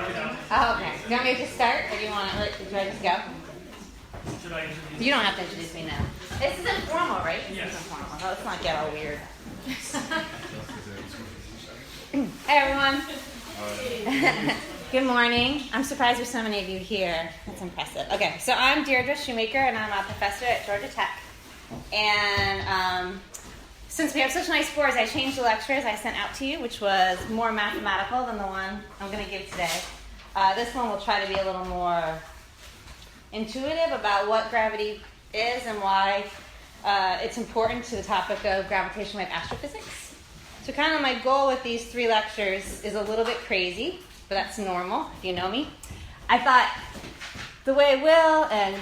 Oh, okay. Do you want me to start, or do you want to? Should I just go? Should I introduce You don't have to introduce me now. This is informal, right? Yes. This is informal. Oh, let's not get all weird. Hey, everyone. Good morning. I'm surprised there's so many of you here. That's impressive. Okay, so I'm Deirdre Shoemaker, and I'm a professor at Georgia Tech. And since we have such nice boards, I changed the lectures I sent out to you, which was more mathematical than the one I'm going to give today. This one will try to be a little more intuitive about what gravity is and why it's important to the topic of gravitational wave astrophysics. So kind of my goal with these 3 lectures is a little bit crazy, but that's normal if you know me. I thought the way Will and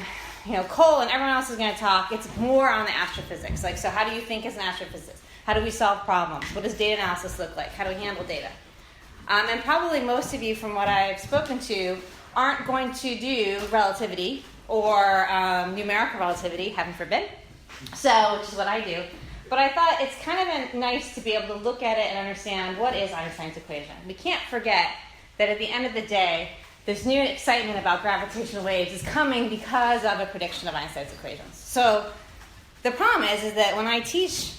Cole and everyone else is going to talk, it's more on the astrophysics. Like, so how do you think as an astrophysicist? How do we solve problems? What does data analysis look like? How do we handle data? And probably most of you, from what I've spoken to, aren't going to do relativity or numerical relativity, heaven forbid. So, which is what I do. But I thought it's kind of nice to be able to look at it and understand what is Einstein's equation. We can't forget that at the end of the day, this new excitement about gravitational waves is coming because of a prediction of Einstein's equations. So the problem is that when I teach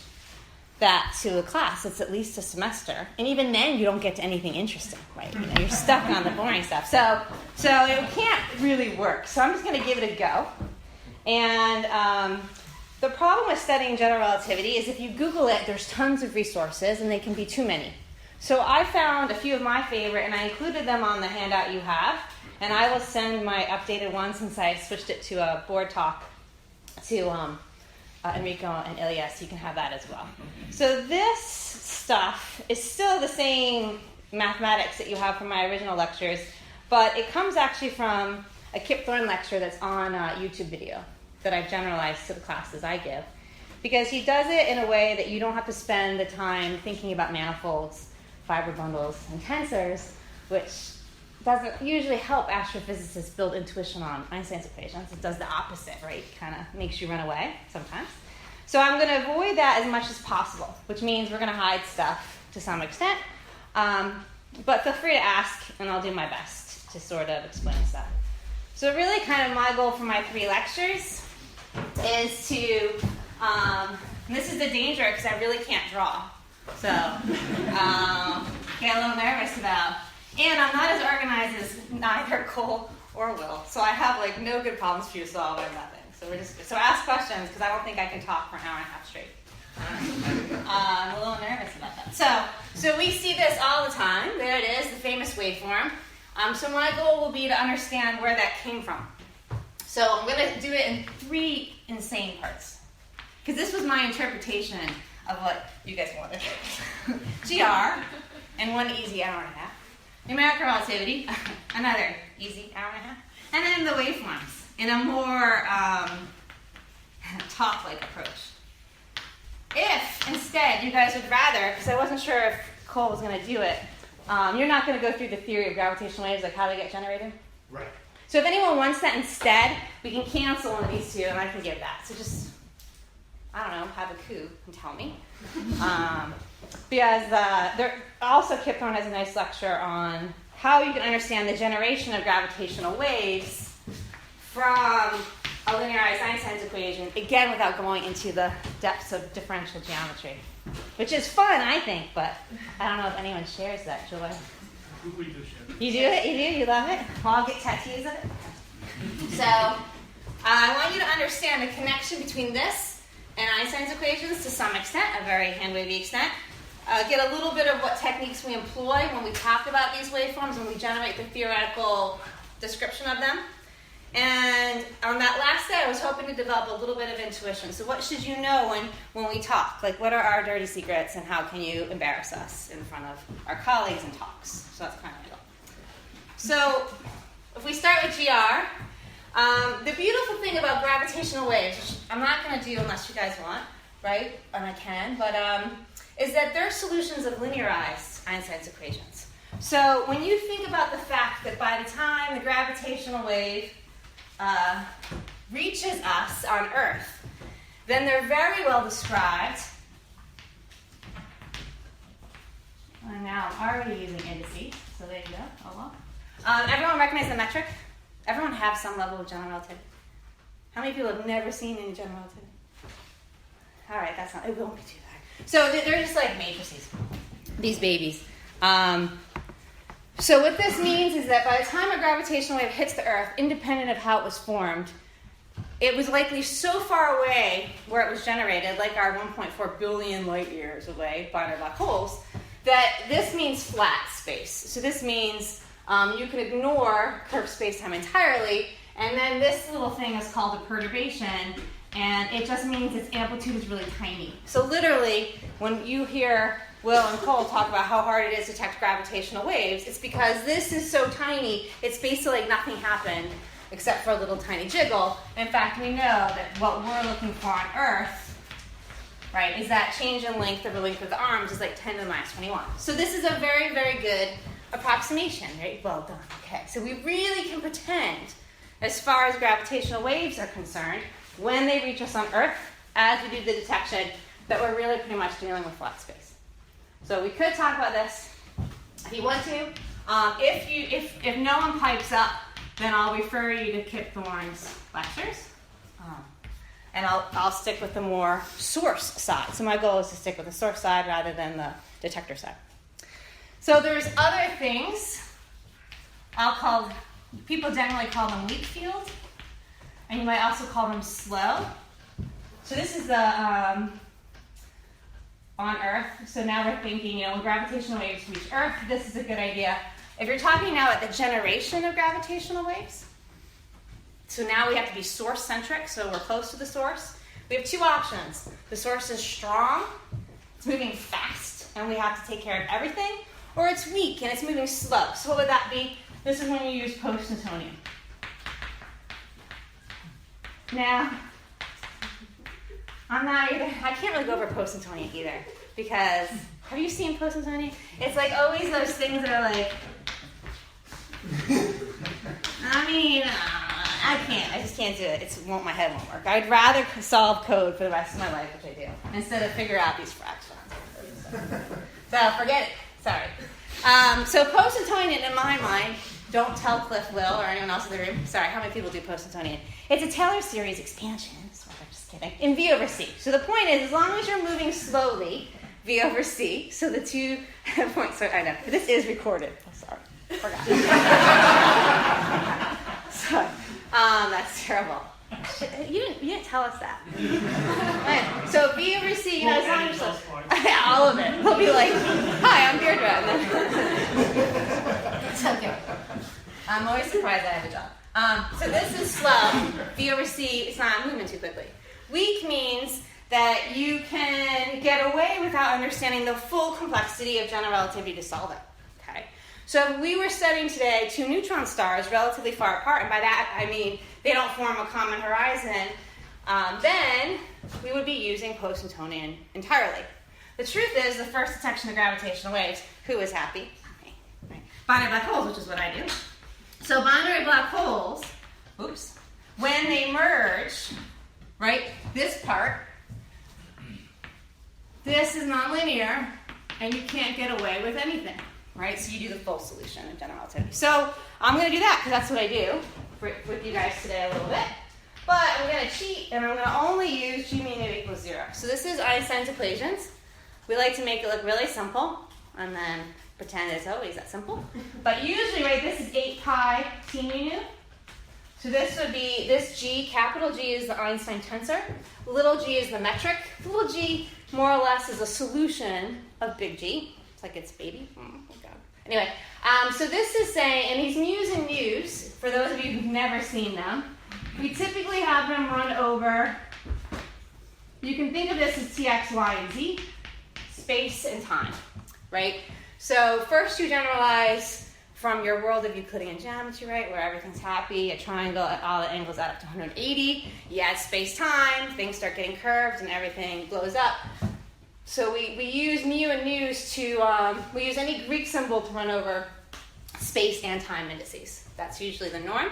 that to a class, it's at least a semester, and even then you don't get to anything interesting, right? You're stuck on the boring stuff. So it can't really work. So I'm just going to give it a go. And the problem with studying general relativity is if you Google it, there's tons of resources, and they can be too many. So I found a few of my favorite, and I included them on the handout you have. And I will send my updated one since I switched it to a board talk to Enrico and Ilya, so you can have that as well. So this stuff is still the same mathematics that you have from my original lectures, but it comes actually from a Kip Thorne lecture that's on a YouTube video that I've generalized to the classes I give. Because he does it in a way that you don't have to spend the time thinking about manifolds, fiber bundles, and tensors, which doesn't usually help astrophysicists build intuition on Einstein's equations. It does the opposite, right? Kind of makes you run away sometimes. So I'm going to avoid that as much as possible, which means we're going to hide stuff to some extent. But feel free to ask, and I'll do my best to sort of explain stuff. So really kind of my goal for my 3 lectures is to, and this is the danger because I really can't draw. So, get a little nervous about. And I'm not as organized as neither Cole or Will. So I have no good problems for you to solve or nothing. So ask questions because I don't think I can talk for an hour and a half straight. I'm a little nervous about that. So we see this all the time. There it is, the famous waveform. So my goal will be to understand where that came from. So I'm going to do it in 3 insane parts. Because this was my interpretation of what you guys wanted. GR, and 1 easy hour and a half. Numerical relativity, another easy hour and a half. And then the waveforms in a more talk-like approach. If, instead, you guys would rather, because I wasn't sure if Cole was going to do it, you're not going to go through the theory of gravitational waves, like how they get generated? Right. So if anyone wants that instead, we can cancel one of these 2, and I can give that. So just, I don't know, have a coup and tell me. Because also Kip Thorne has a nice lecture on how you can understand the generation of gravitational waves from a linearized Einstein's equation, again without going into the depths of differential geometry. Which is fun, I think, but I don't know if anyone shares that joy. We do share. You do it? You do? You love it? Well, I'll get tattoos of it. So, I want you to understand the connection between this and Einstein's equations to some extent, a very hand-wavy extent. Get a little bit of what techniques we employ when we talk about these waveforms, when we generate the theoretical description of them. And on that last day, I was hoping to develop a little bit of intuition. So what should you know when we talk? Like, what are our dirty secrets, and how can you embarrass us in front of our colleagues in talks? So that's kind of my goal. So if we start with GR, the beautiful thing about gravitational waves, which I'm not going to do unless you guys want, right? And I can, but is that they're solutions of linearized Einstein's equations. So when you think about the fact that by the time the gravitational wave reaches us on Earth, then they're very well described. And now I'm already using indices, so there you go. Oh well. Everyone recognize the metric? Everyone have some level of general relativity? How many people have never seen any general relativity? All right, it won't be too hard. So they're just like matrices, these babies. So what this means is that by the time a gravitational wave hits the Earth, independent of how it was formed, it was likely so far away where it was generated, like our 1.4 billion light years away, binary black holes, that this means flat space. So this means you can ignore curved spacetime entirely, and then this little thing is called a perturbation, and it just means its amplitude is really tiny. So literally, when you hear Will and Cole talk about how hard it is to detect gravitational waves, it's because this is so tiny, it's basically like nothing happened except for a little tiny jiggle. In fact, we know that what we're looking for on Earth, right, is that change in length of the length of the arms is like 10 to the minus 21. So this is a very, very good approximation, right? Well done. Okay, so we really can pretend, as far as gravitational waves are concerned, when they reach us on Earth, as we do the detection, that we're really pretty much dealing with flat space. So we could talk about this if you want to. If no one pipes up, then I'll refer you to Kip Thorne's lectures. And I'll stick with the more source side. So my goal is to stick with the source side rather than the detector side. So there's other things people generally call them weak field, and you might also call them slow. So this is the on Earth. So now we're thinking, when gravitational waves reach Earth, this is a good idea. If you're talking now at the generation of gravitational waves, so now we have to be source-centric, so we're close to the source. We have two options. The source is strong, it's moving fast, and we have to take care of everything, or it's weak and it's moving slow. So what would that be? This is when you use post-Newtonian. Now, I can't really go over post-Newtonian either, because have you seen post-Newtonian? It's like always those things that are like, I just can't do it. My head won't work. I'd rather solve code for the rest of my life, which I do, instead of figure out these fractions. So forget it. Sorry. So post-Newtonian, in my mind, don't tell Cliff, Will, or anyone else in the room. Sorry, how many people do post-Newtonian? It's a Taylor series expansion. Just kidding. In V over C. So the point is, as long as you're moving slowly, V over C, so the 2 points, so I know, this is recorded. Oh, sorry. Forgot. Sorry. That's terrible. You didn't tell us that. Right. So V over C, as long as you're all of it. He'll be like, hi, I'm Deirdre. It's okay. I'm always surprised I have a job. So this is slow. V over C, it's not moving too quickly. Weak means that you can get away without understanding the full complexity of general relativity to solve it. Okay. So if we were studying today 2 neutron stars relatively far apart, and by that I mean they don't form a common horizon, then we would be using post-Newtonian entirely. The truth is, the first detection of gravitational waves, who is happy? Right. Binary black holes, which is what I do. So binary black holes, when they merge, right, this part, this is nonlinear, and you can't get away with anything, right? So you do the full solution of general relativity. So I'm going to do that, because that's what I do with you guys today a little bit. But I'm going to cheat, and I'm going to only use G mu nu equals 0. So this is Einstein's equations. We like to make it look really simple, and then pretend it's always that simple. But usually, right, this is 8 pi T mu nu. So this would be, this G, capital G is the Einstein tensor. Little g is the metric. Little g, more or less, is a solution of big G. It's like its baby. Oh, God. Anyway, so this is saying, and these mu's and mu's, for those of you who've never seen them, we typically have them run over, you can think of this as t, x, y, and z, space and time, right? So first you generalize from your world of Euclidean geometry, right, where everything's happy, a triangle at all the angles add up to 180, you add space-time, things start getting curved, and everything blows up. So we use mu and mu's to, we use any Greek symbol to run over space and time indices. That's usually the norm.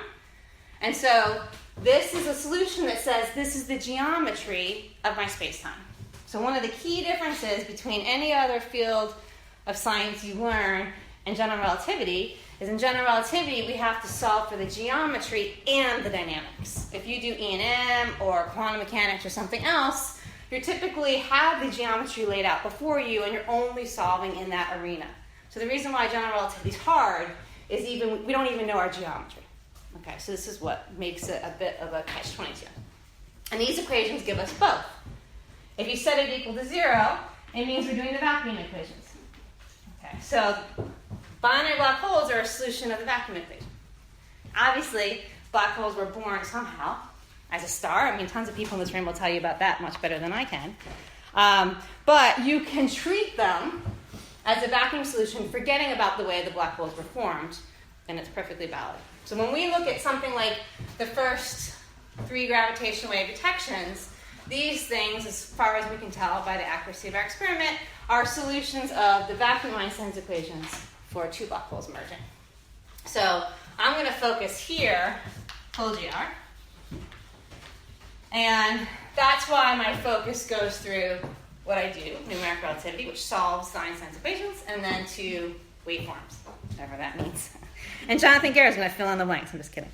And so this is a solution that says this is the geometry of my space-time. So one of the key differences between any other field of science you learn in general relativity is in general relativity, we have to solve for the geometry and the dynamics. If you do E&M or quantum mechanics or something else, you typically have the geometry laid out before you and you're only solving in that arena. So the reason why general relativity is hard is we don't even know our geometry. Okay, so this is what makes it a bit of a catch-22. And these equations give us both. If you set it equal to 0, it means we're doing the vacuum equations. Okay, so binary black holes are a solution of the vacuum equation. Obviously, black holes were born somehow as a star. I mean, tons of people in this room will tell you about that much better than I can. But you can treat them as a vacuum solution, forgetting about the way the black holes were formed, and it's perfectly valid. So when we look at something like the first 3 gravitational wave detections, these things, as far as we can tell by the accuracy of our experiment, are solutions of the vacuum Einstein's equations for 2 black holes merging. So I'm going to focus here, full GR, and that's why my focus goes through what I do, numeric relativity, which solves the Einstein's equations, and then to waveforms, whatever that means. And Jonathan Guerra is going to fill in the blanks. I'm just kidding.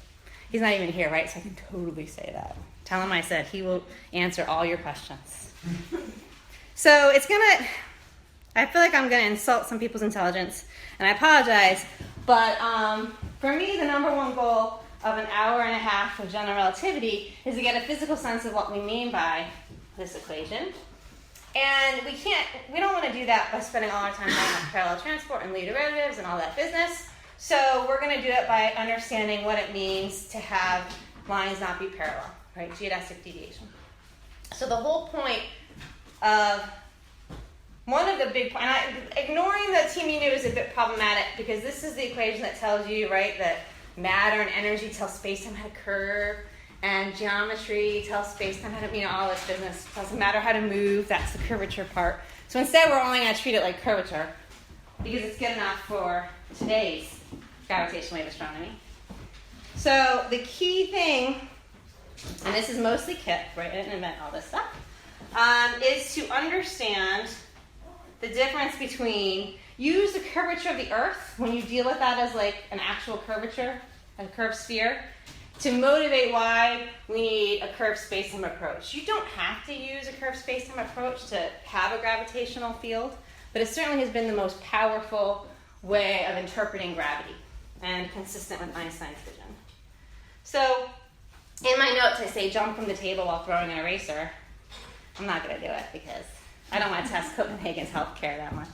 He's not even here, right? So I can totally say that. Tell him I said he will answer all your questions. So I feel like I'm going to insult some people's intelligence, and I apologize, but for me, the number one goal of an hour and a half of general relativity is to get a physical sense of what we mean by this equation. And we don't want to do that by spending all our time talking about parallel transport and Lie derivatives and all that business. So we're going to do it by understanding what it means to have lines not be parallel, right? Geodesic deviation. So the whole point of ignoring the TMU is a bit problematic because this is the equation that tells you, right, that matter and energy tell spacetime how to curve, and geometry tells spacetime how to, all this business. It doesn't matter how to move, that's the curvature part. So instead, we're only going to treat it like curvature because it's good enough for today's gravitational wave astronomy. So the key thing, and this is mostly Kip, right? I didn't invent all this stuff, is to understand the difference between, use the curvature of the Earth when you deal with that as like an actual curvature, a curved sphere, to motivate why we need a curved spacetime approach. You don't have to use a curved spacetime approach to have a gravitational field, but it certainly has been the most powerful way of interpreting gravity and consistent with Einstein's vision. So in my notes, I say jump from the table while throwing an eraser. I'm not going to do it because I don't want to test Copenhagen's healthcare that much.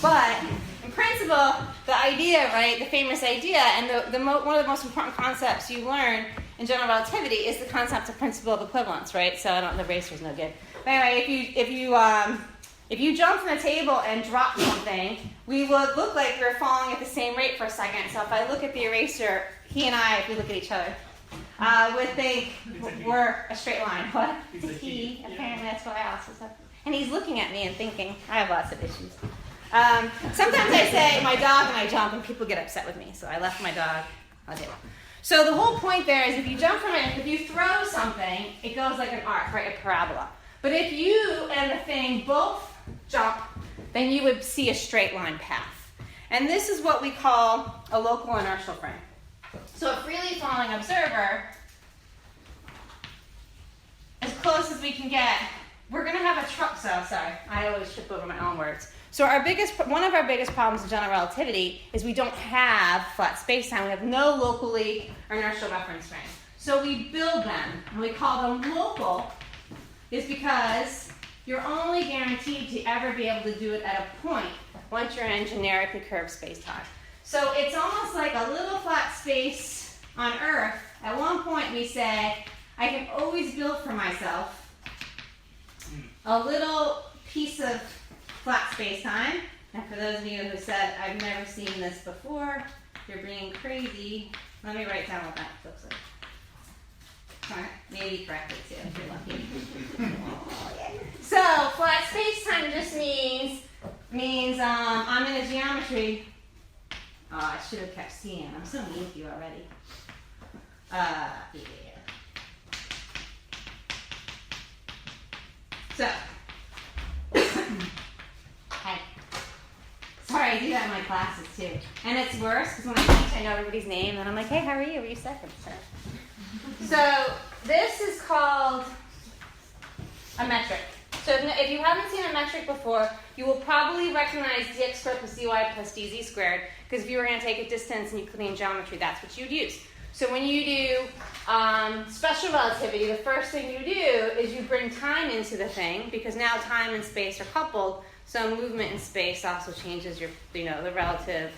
But in principle, the idea, right, the famous idea, and one of the most important concepts you learn in general relativity is the concept of principle of equivalence, right? So the eraser's no good. But anyway, if you jump from the table and drop something, we would look like we're falling at the same rate for a second. So if I look at the eraser, he and I, if we look at each other, would think we're a straight line. What? It's a he. Apparently that's what I also said. And he's looking at me and thinking, I have lots of issues. Sometimes I say my dog and I jump and people get upset with me. So I left my dog on the table. So the whole point there is if you jump from it, if you throw something, it goes like an arc, right? A parabola. But if you and the thing both jump, then you would see a straight line path. And this is what we call a local inertial frame. So a freely falling observer, as close as we can get, we're going to have a truck. So sorry, I always trip over my own words. So one of our biggest problems in general relativity is we don't have flat spacetime. We have no locally inertial reference frame. So we build them, and we call them local, is because you're only guaranteed to ever be able to do it at a point once you're in generically curved spacetime. So it's almost like a little flat space on Earth. At one point we say, I can always build for myself a little piece of flat spacetime. And for those of you who said, I've never seen this before, you're being crazy, let me write down what that looks like. Maybe correctly too, if you're lucky. Oh, yeah. So flat spacetime just means I'm in a geometry. Oh, I should have kept seeing. I'm so mean to you already. Yeah. So, hi. Sorry, sorry, I do that in my classes too. And it's worse because when I teach, I know everybody's name, and I'm like, hey, how are you? Were you sick? I'm sure. So this is called a metric. So if you haven't seen a metric before, you will probably recognize dx squared plus dy plus dz squared, because if you were going to take a distance and Euclidean geometry, that's what you'd use. So when you do special relativity, the first thing you do is you bring time into the thing, because now time and space are coupled, so movement in space also changes your, the relative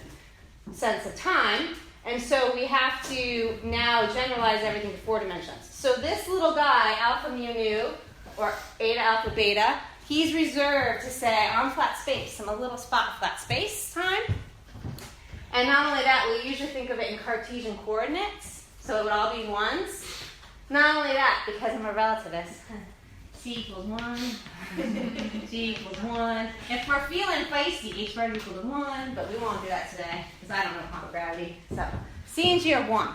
sense of time. And so we have to now generalize everything to 4 dimensions. So this little guy, alpha mu nu, or eta alpha beta, he's reserved to say on flat space, some little spot of flat space time. And not only that, we usually think of it in Cartesian coordinates, so it would all be ones. Not only that, because I'm a relativist, c equals 1, g equals 1. If we're feeling feisty, h squared equals 1, but we won't do that today, because I don't know quantum gravity. So c and g are 1.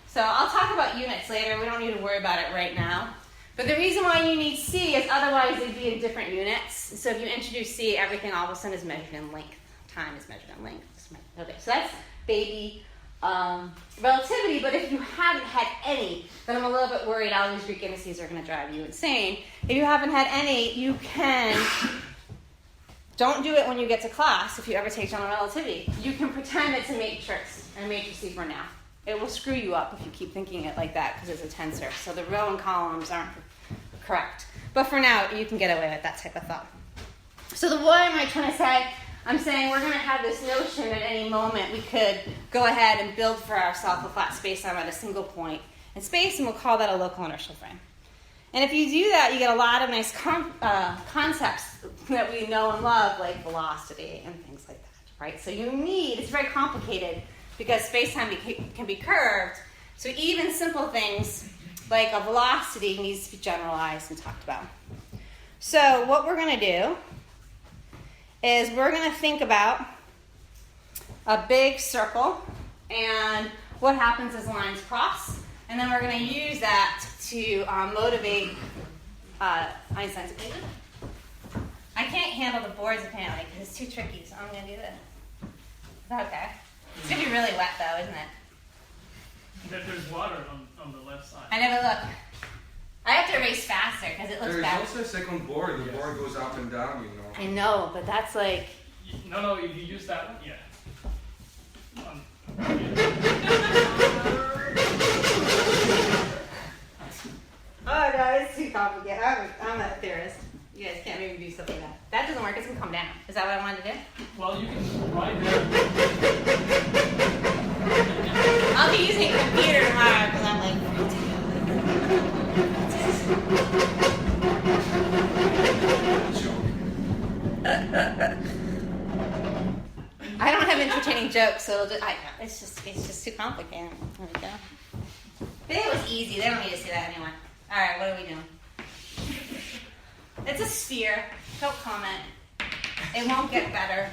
So I'll talk about units later. We don't need to worry about it right now. But the reason why you need c is otherwise they'd be in different units. So if you introduce c, everything all of a sudden is measured in length. Time is measured in length. Okay, so that's baby relativity. But if you haven't had any, then I'm a little bit worried all these Greek indices are going to drive you insane. If you haven't had any, you can, don't do it when you get to class if you ever take general relativity. You can pretend it's a matrix and matrices for now. It will screw you up if you keep thinking it like that because it's a tensor. So the row and columns aren't correct. But for now, you can get away with that type of thought. So what am I trying to say? I'm saying we're going to have this notion at any moment we could go ahead and build for ourselves a flat spacetime at a single point in space, and we'll call that a local inertial frame. And if you do that, you get a lot of nice concepts that we know and love, like velocity and things like that, right? So it's very complicated because spacetime can be curved. So even simple things like a velocity needs to be generalized and talked about. So what we're going to do is we're going to think about a big circle and what happens as lines cross, and then we're going to use that to motivate Einstein's equation. I can't handle the boards apparently because it's too tricky, so I'm going to do this. Is that okay? It's going to be really wet though, isn't it? There's water on the left side. I never look. I have to erase faster because it looks bad. There's also a second board. The board goes up and down, I know, but that's like... No, if you use that one, yeah. Oh no, it's too complicated. I'm a theorist. You guys can't maybe do stuff like that. That doesn't work. It's going to come down. Is that what I wanted to do? Well, you can write there. I'll be using a computer tomorrow because I'm like... I don't have entertaining jokes, so it's just too complicated. There we go. But it was easy. They don't need to see that anyway. All right, what are we doing? It's a sphere. Don't comment. It won't get better.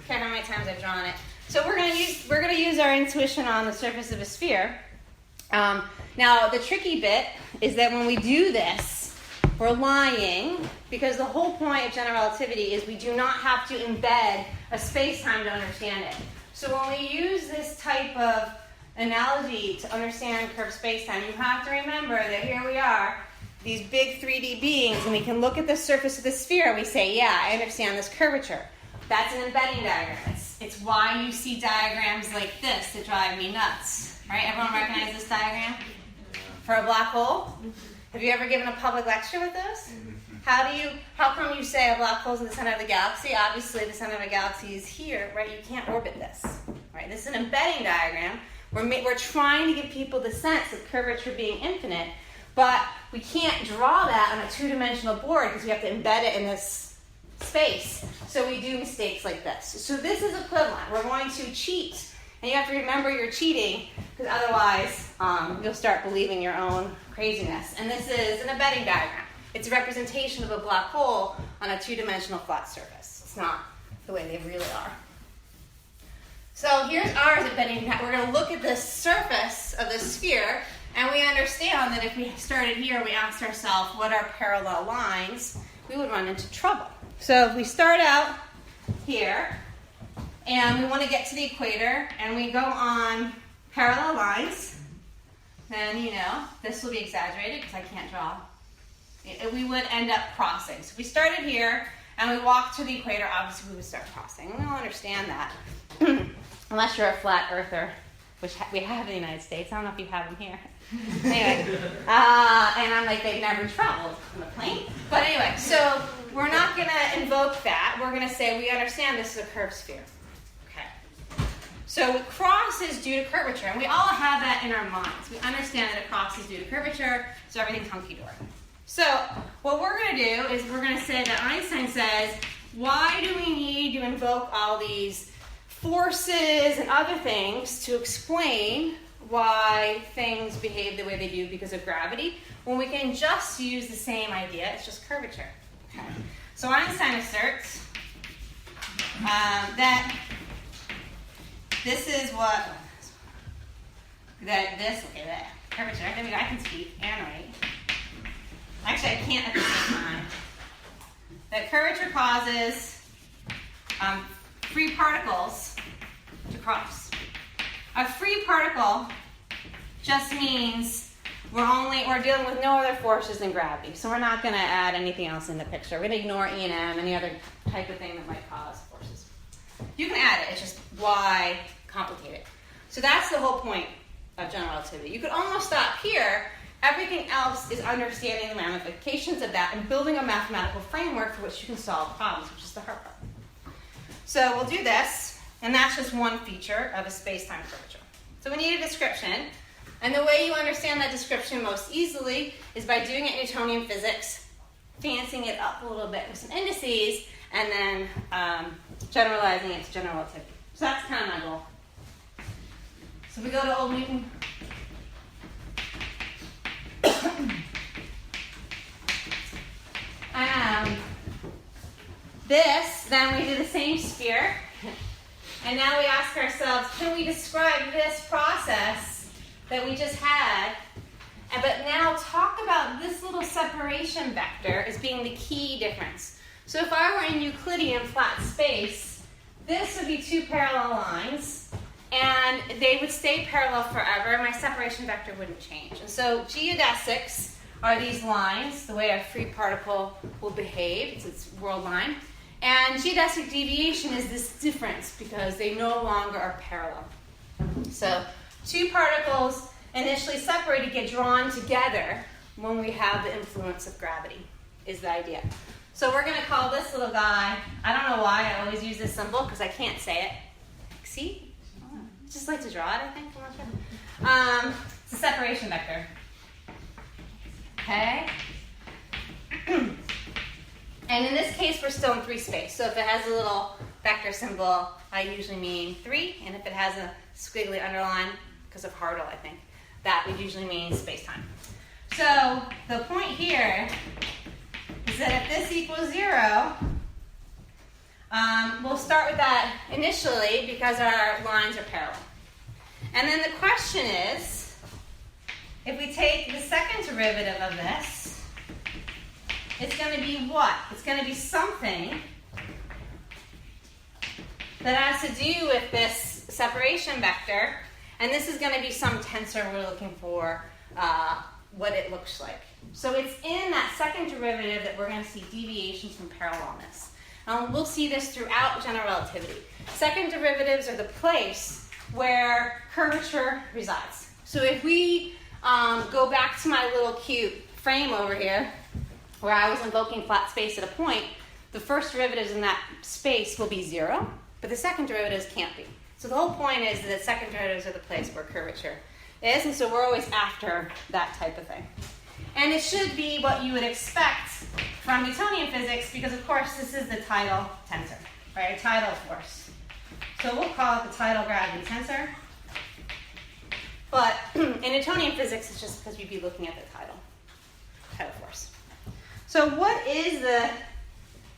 Count how many times I've drawn it. So we're gonna use our intuition on the surface of a sphere. Now the tricky bit is that when we do this, we're lying because the whole point of general relativity is we do not have to embed a space-time to understand it. So when we use this type of analogy to understand curved space-time, you have to remember that here we are, these big 3D beings, and we can look at the surface of the sphere and we say, yeah, I understand this curvature. That's an embedding diagram. It's why you see diagrams like this that drive me nuts. Right? Everyone recognize this diagram? For a black hole? Have you ever given a public lecture with those? How come you say a black hole is in the center of the galaxy? Obviously the center of the galaxy is here, right? You can't orbit this. Right? This is an embedding diagram. We're trying to give people the sense of curvature being infinite, but we can't draw that on a two-dimensional board because we have to embed it in this space. So we do mistakes like this. So this is equivalent. We're going to cheat. And you have to remember you're cheating because otherwise you'll start believing your own craziness. And this is an embedding diagram. It's a representation of a black hole on a two-dimensional flat surface. It's not the way they really are. So here's ours embedding. We're going to look at the surface of the sphere, and we understand that if we started here, we asked ourselves what are parallel lines, we would run into trouble. So if we start out here, and we want to get to the equator, and we go on parallel lines, then, you know, this will be exaggerated because I can't draw. We would end up crossing. So we started here, and we walked to the equator, obviously we would start crossing. We all understand that. Unless you're a flat earther, which we have in the United States. I don't know if you have them here. Anyway, and I'm like, they've never traveled on a plane. But anyway, so we're not going to invoke that. We're going to say we understand this is a curved sphere. Okay. So cross is due to curvature, and we all have that in our minds. We understand that a cross is due to curvature, so everything's hunky-dory. So what we're going to do is we're going to say that Einstein says, why do we need to invoke all these forces and other things to explain why things behave the way they do because of gravity, when we can just use the same idea, it's just curvature. Okay. So Einstein asserts that this is what, curvature, I mean, I can speak and write. Actually, I can't at the same time. That curvature causes free particles to cross. A free particle just means we're dealing with no other forces than gravity. So we're not going to add anything else in the picture. We're going to ignore E and M, any other type of thing that might cause forces. You can add it, it's just why complicate it. So that's the whole point of general relativity. You could almost stop here. Everything else is understanding the ramifications of that and building a mathematical framework for which you can solve problems, which is the hard part. So we'll do this, and that's just one feature of a space-time curvature. So we need a description, and the way you understand that description most easily is by doing it in Newtonian physics, fancying it up a little bit with some indices, and then generalizing it to general relativity. So that's kind of my goal. So we go to old Newton. Then we do the same sphere, and now we ask ourselves, can we describe this process that we just had, but now talk about this little separation vector as being the key difference. So if I were in Euclidean flat space, this would be two parallel lines, and they would stay parallel forever, and my separation vector wouldn't change. And so geodesics are these lines, the way a free particle will behave, it's its world line. And geodesic deviation is this difference because they no longer are parallel. So two particles initially separated get drawn together when we have the influence of gravity, is the idea. So we're going to call this little guy, I don't know why I always use this symbol because I can't say it. See? I just like to draw it, I think. I'm not sure. It's a separation vector. Okay? And in this case, we're still in 3 space. So if it has a little vector symbol, I usually mean 3. And if it has a squiggly underline, because of Hartle, I think, that would usually mean space-time. So the point here is that if this equals 0, we'll start with that initially because our lines are parallel. And then the question is, if we take the second derivative of this, it's going to be what? It's going to be something that has to do with this separation vector, and this is going to be some tensor we're looking for what it looks like. So it's in that second derivative that we're going to see deviations from parallelness. We'll see this throughout general relativity. Second derivatives are the place where curvature resides. So if we go back to my little cute frame over here, where I was invoking flat space at a point, the first derivatives in that space will be 0, but the second derivatives can't be. So the whole point is that second derivatives are the place where curvature is, and so we're always after that type of thing. And it should be what you would expect from Newtonian physics, because of course this is the tidal tensor, right? A tidal force. So we'll call it the tidal gravity tensor. But in Newtonian physics, it's just because we'd be looking at the tidal force. So what is the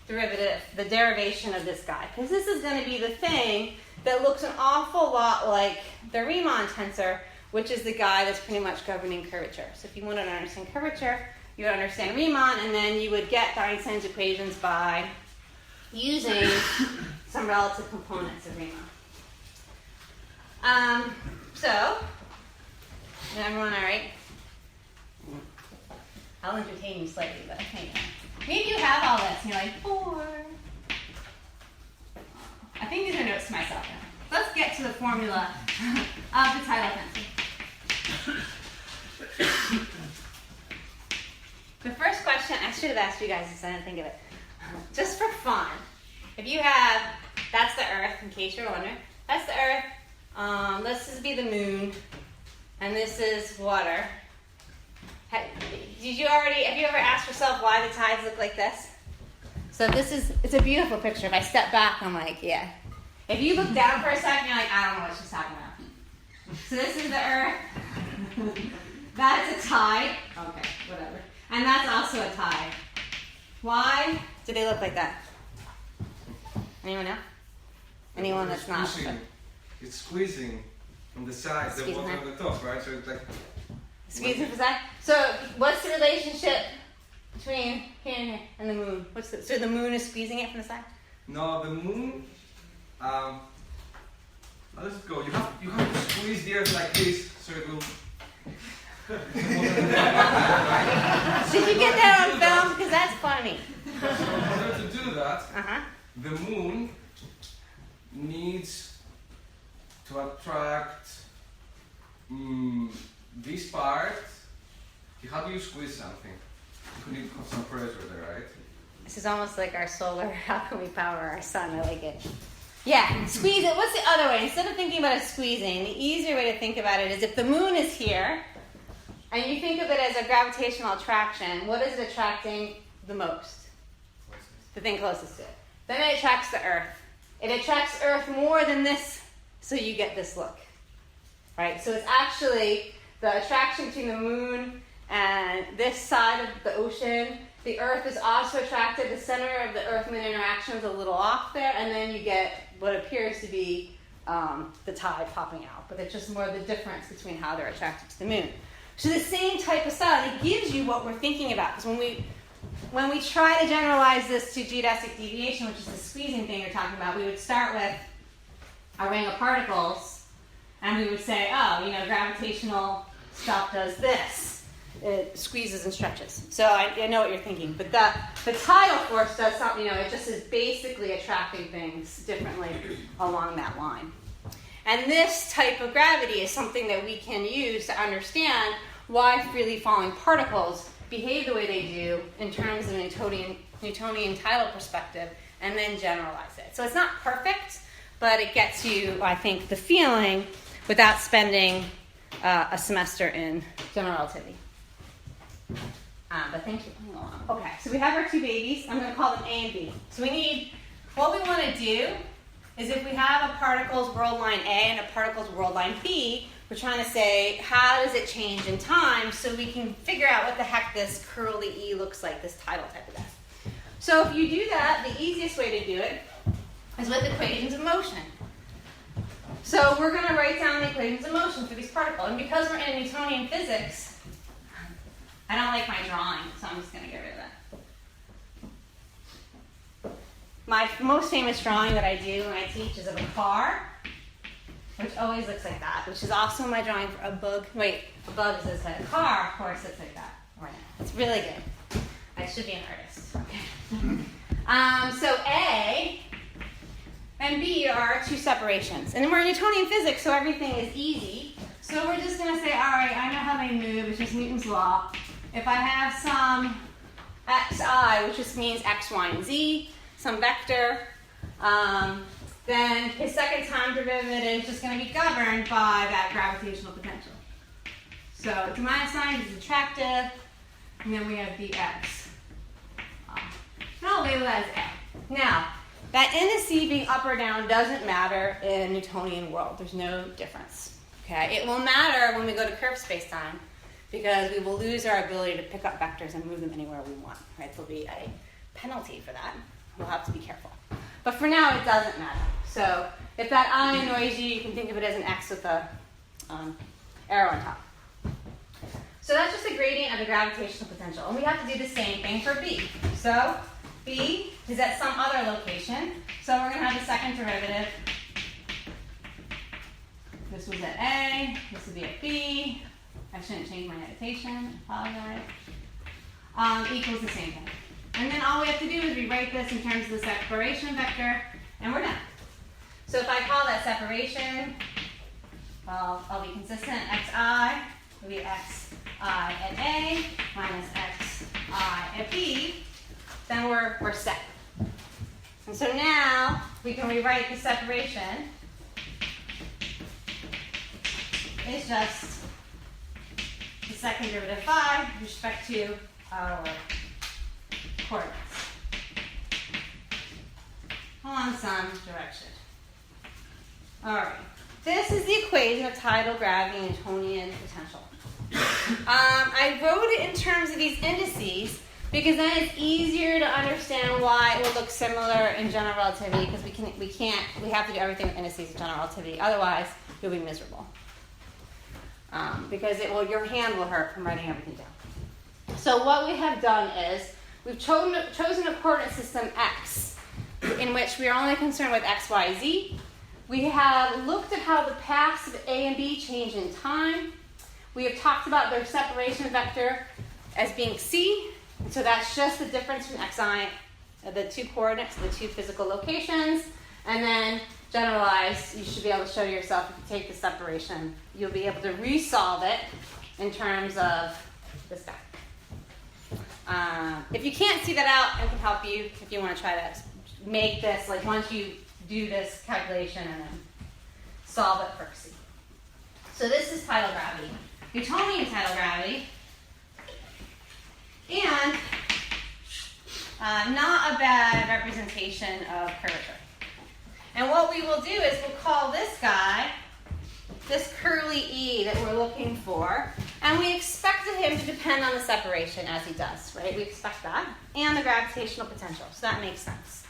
derivative, the derivation of this guy? Because this is going to be the thing that looks an awful lot like the Riemann tensor, which is the guy that's pretty much governing curvature. So if you want to understand curvature, you would understand Riemann, and then you would get Einstein's equations by using some relative components of Riemann. So, is everyone all right? I'll entertain you slightly, but maybe you have all this and you're like, 4. I think these are notes to myself now. Let's get to the formula of the tidal tensor. The first question, I should have asked you guys this, I didn't think of it. Just for fun, if you have, that's the Earth, in case you're wondering, that's the Earth, this is be the moon, and this is water. Have you ever asked yourself why the tides look like this? So it's a beautiful picture. If I step back, I'm like, yeah. If you look down for a second, you're like, I don't know what she's talking about. So this is the Earth. That's a tide. Okay, whatever. And that's also a tide. Why do they look like that? Anyone know? Anyone that's not? It's squeezing from the side, the water on the top, right? So it's like squeezing from the side. So what's the relationship between here and here and the moon? So the moon is squeezing it from the side? No, the moon. Let's go. You have to squeeze the Earth like this, so it will. Did you get that on film? Because that's funny. So in order to do that, the moon needs to attract this part. How do you squeeze something? You need some pressure there, right? This is almost like our solar. How can we power our sun? I like it. Yeah, squeeze it. What's the other way? Instead of thinking about it squeezing, the easier way to think about it is if the moon is here, and you think of it as a gravitational attraction, what is it attracting the most? The thing closest to it. Then it attracts the Earth. It attracts Earth more than this, so you get this look. Right? So it's actually the attraction between the moon and this side of the ocean. The Earth is also attracted. The center of the Earth-Moon interaction is a little off there, and then you get what appears to be the tide popping out. But it's just more the difference between how they're attracted to the moon. So the same type of style, it gives you what we're thinking about. Because when we try to generalize this to geodesic deviation, which is the squeezing thing you're talking about, we would start with a ring of particles, and we would say, oh, gravitational stuff does this. It squeezes and stretches. So I know what you're thinking. But the tidal force does something, it just is basically attracting things differently along that line. And this type of gravity is something that we can use to understand why freely falling particles behave the way they do in terms of an Newtonian tidal perspective, and then generalize it. So it's not perfect, but it gets you, I think, the feeling without spending a semester in general relativity. But thanks for playing along. Okay, so we have our two babies. I'm going to call them A and B. So what we want to do is if we have a particle's world line A and a particle's world line B, we're trying to say, how does it change in time so we can figure out what the heck this curly E looks like, this tidal type of death. So if you do that, the easiest way to do it is with equations of motion. So we're going to write down the equations of motion for these particles. And because we're in Newtonian physics, I don't like my drawing, so I'm just going to get rid of that. My most famous drawing that I do when I teach is of a car, which always looks like that, which is also my drawing for a bug. Wait, a bug is this head. A car, of course, looks like that. Right. It's really good. I should be an artist. Okay. So A and B are two separations. And then we're in Newtonian physics, so everything is easy. So we're just going to say, all right, I know how they move. It's just Newton's law. If I have some xi, which just means x, y, and z, some vector, then his second time derivative is just going to be governed by that gravitational potential. So 2 minus sign is attractive, and then we have dx. And I'll label that as A. Now, that n to c being up or down doesn't matter in Newtonian world. There's no difference. Okay? It will matter when we go to curved spacetime, because we will lose our ability to pick up vectors and move them anywhere we want. Right? There'll be a penalty for that. We'll have to be careful. But for now, it doesn't matter. So if that I annoys you, you can think of it as an x with a arrow on top. So that's just a gradient of the gravitational potential. And we have to do the same thing for B. So B B is at some other location. So we're going to have the second derivative. This was at A, this would be at B. I shouldn't change my notation, I apologize. Equals the same thing. And then all we have to do is rewrite this in terms of the separation vector, and we're done. So if I call that separation, well, I'll be consistent. Xi will be xi at A minus xi at B. Then we're set. And so now we can rewrite the separation. It's just the second derivative phi with respect to our coordinates along some direction. All right. This is the equation of tidal gravity and Newtonian potential. I wrote it in terms of these indices because then it's easier to understand why it will look similar in general relativity, because we have to do everything with indices in general relativity. Otherwise, you'll be miserable. Because your hand will hurt from writing everything down. So what we have done is we've chosen a coordinate system x, in which we are only concerned with x, y, z. We have looked at how the paths of A and B change in time. We have talked about their separation vector as being c. So that's just the difference from xi, the two coordinates, the two physical locations. And then generalized, you should be able to show yourself if you take the separation, you'll be able to resolve it in terms of this guy. If you can't see that out, I can help you if you want to try to make this, like once you do this calculation and then solve it for C. So this is tidal gravity, Newtonian tidal gravity, and not a bad representation of curvature. And what we will do is we'll call this guy, this curly E that we're looking for, and we expected him to depend on the separation as he does, right? We expect that, and the gravitational potential, so that makes sense.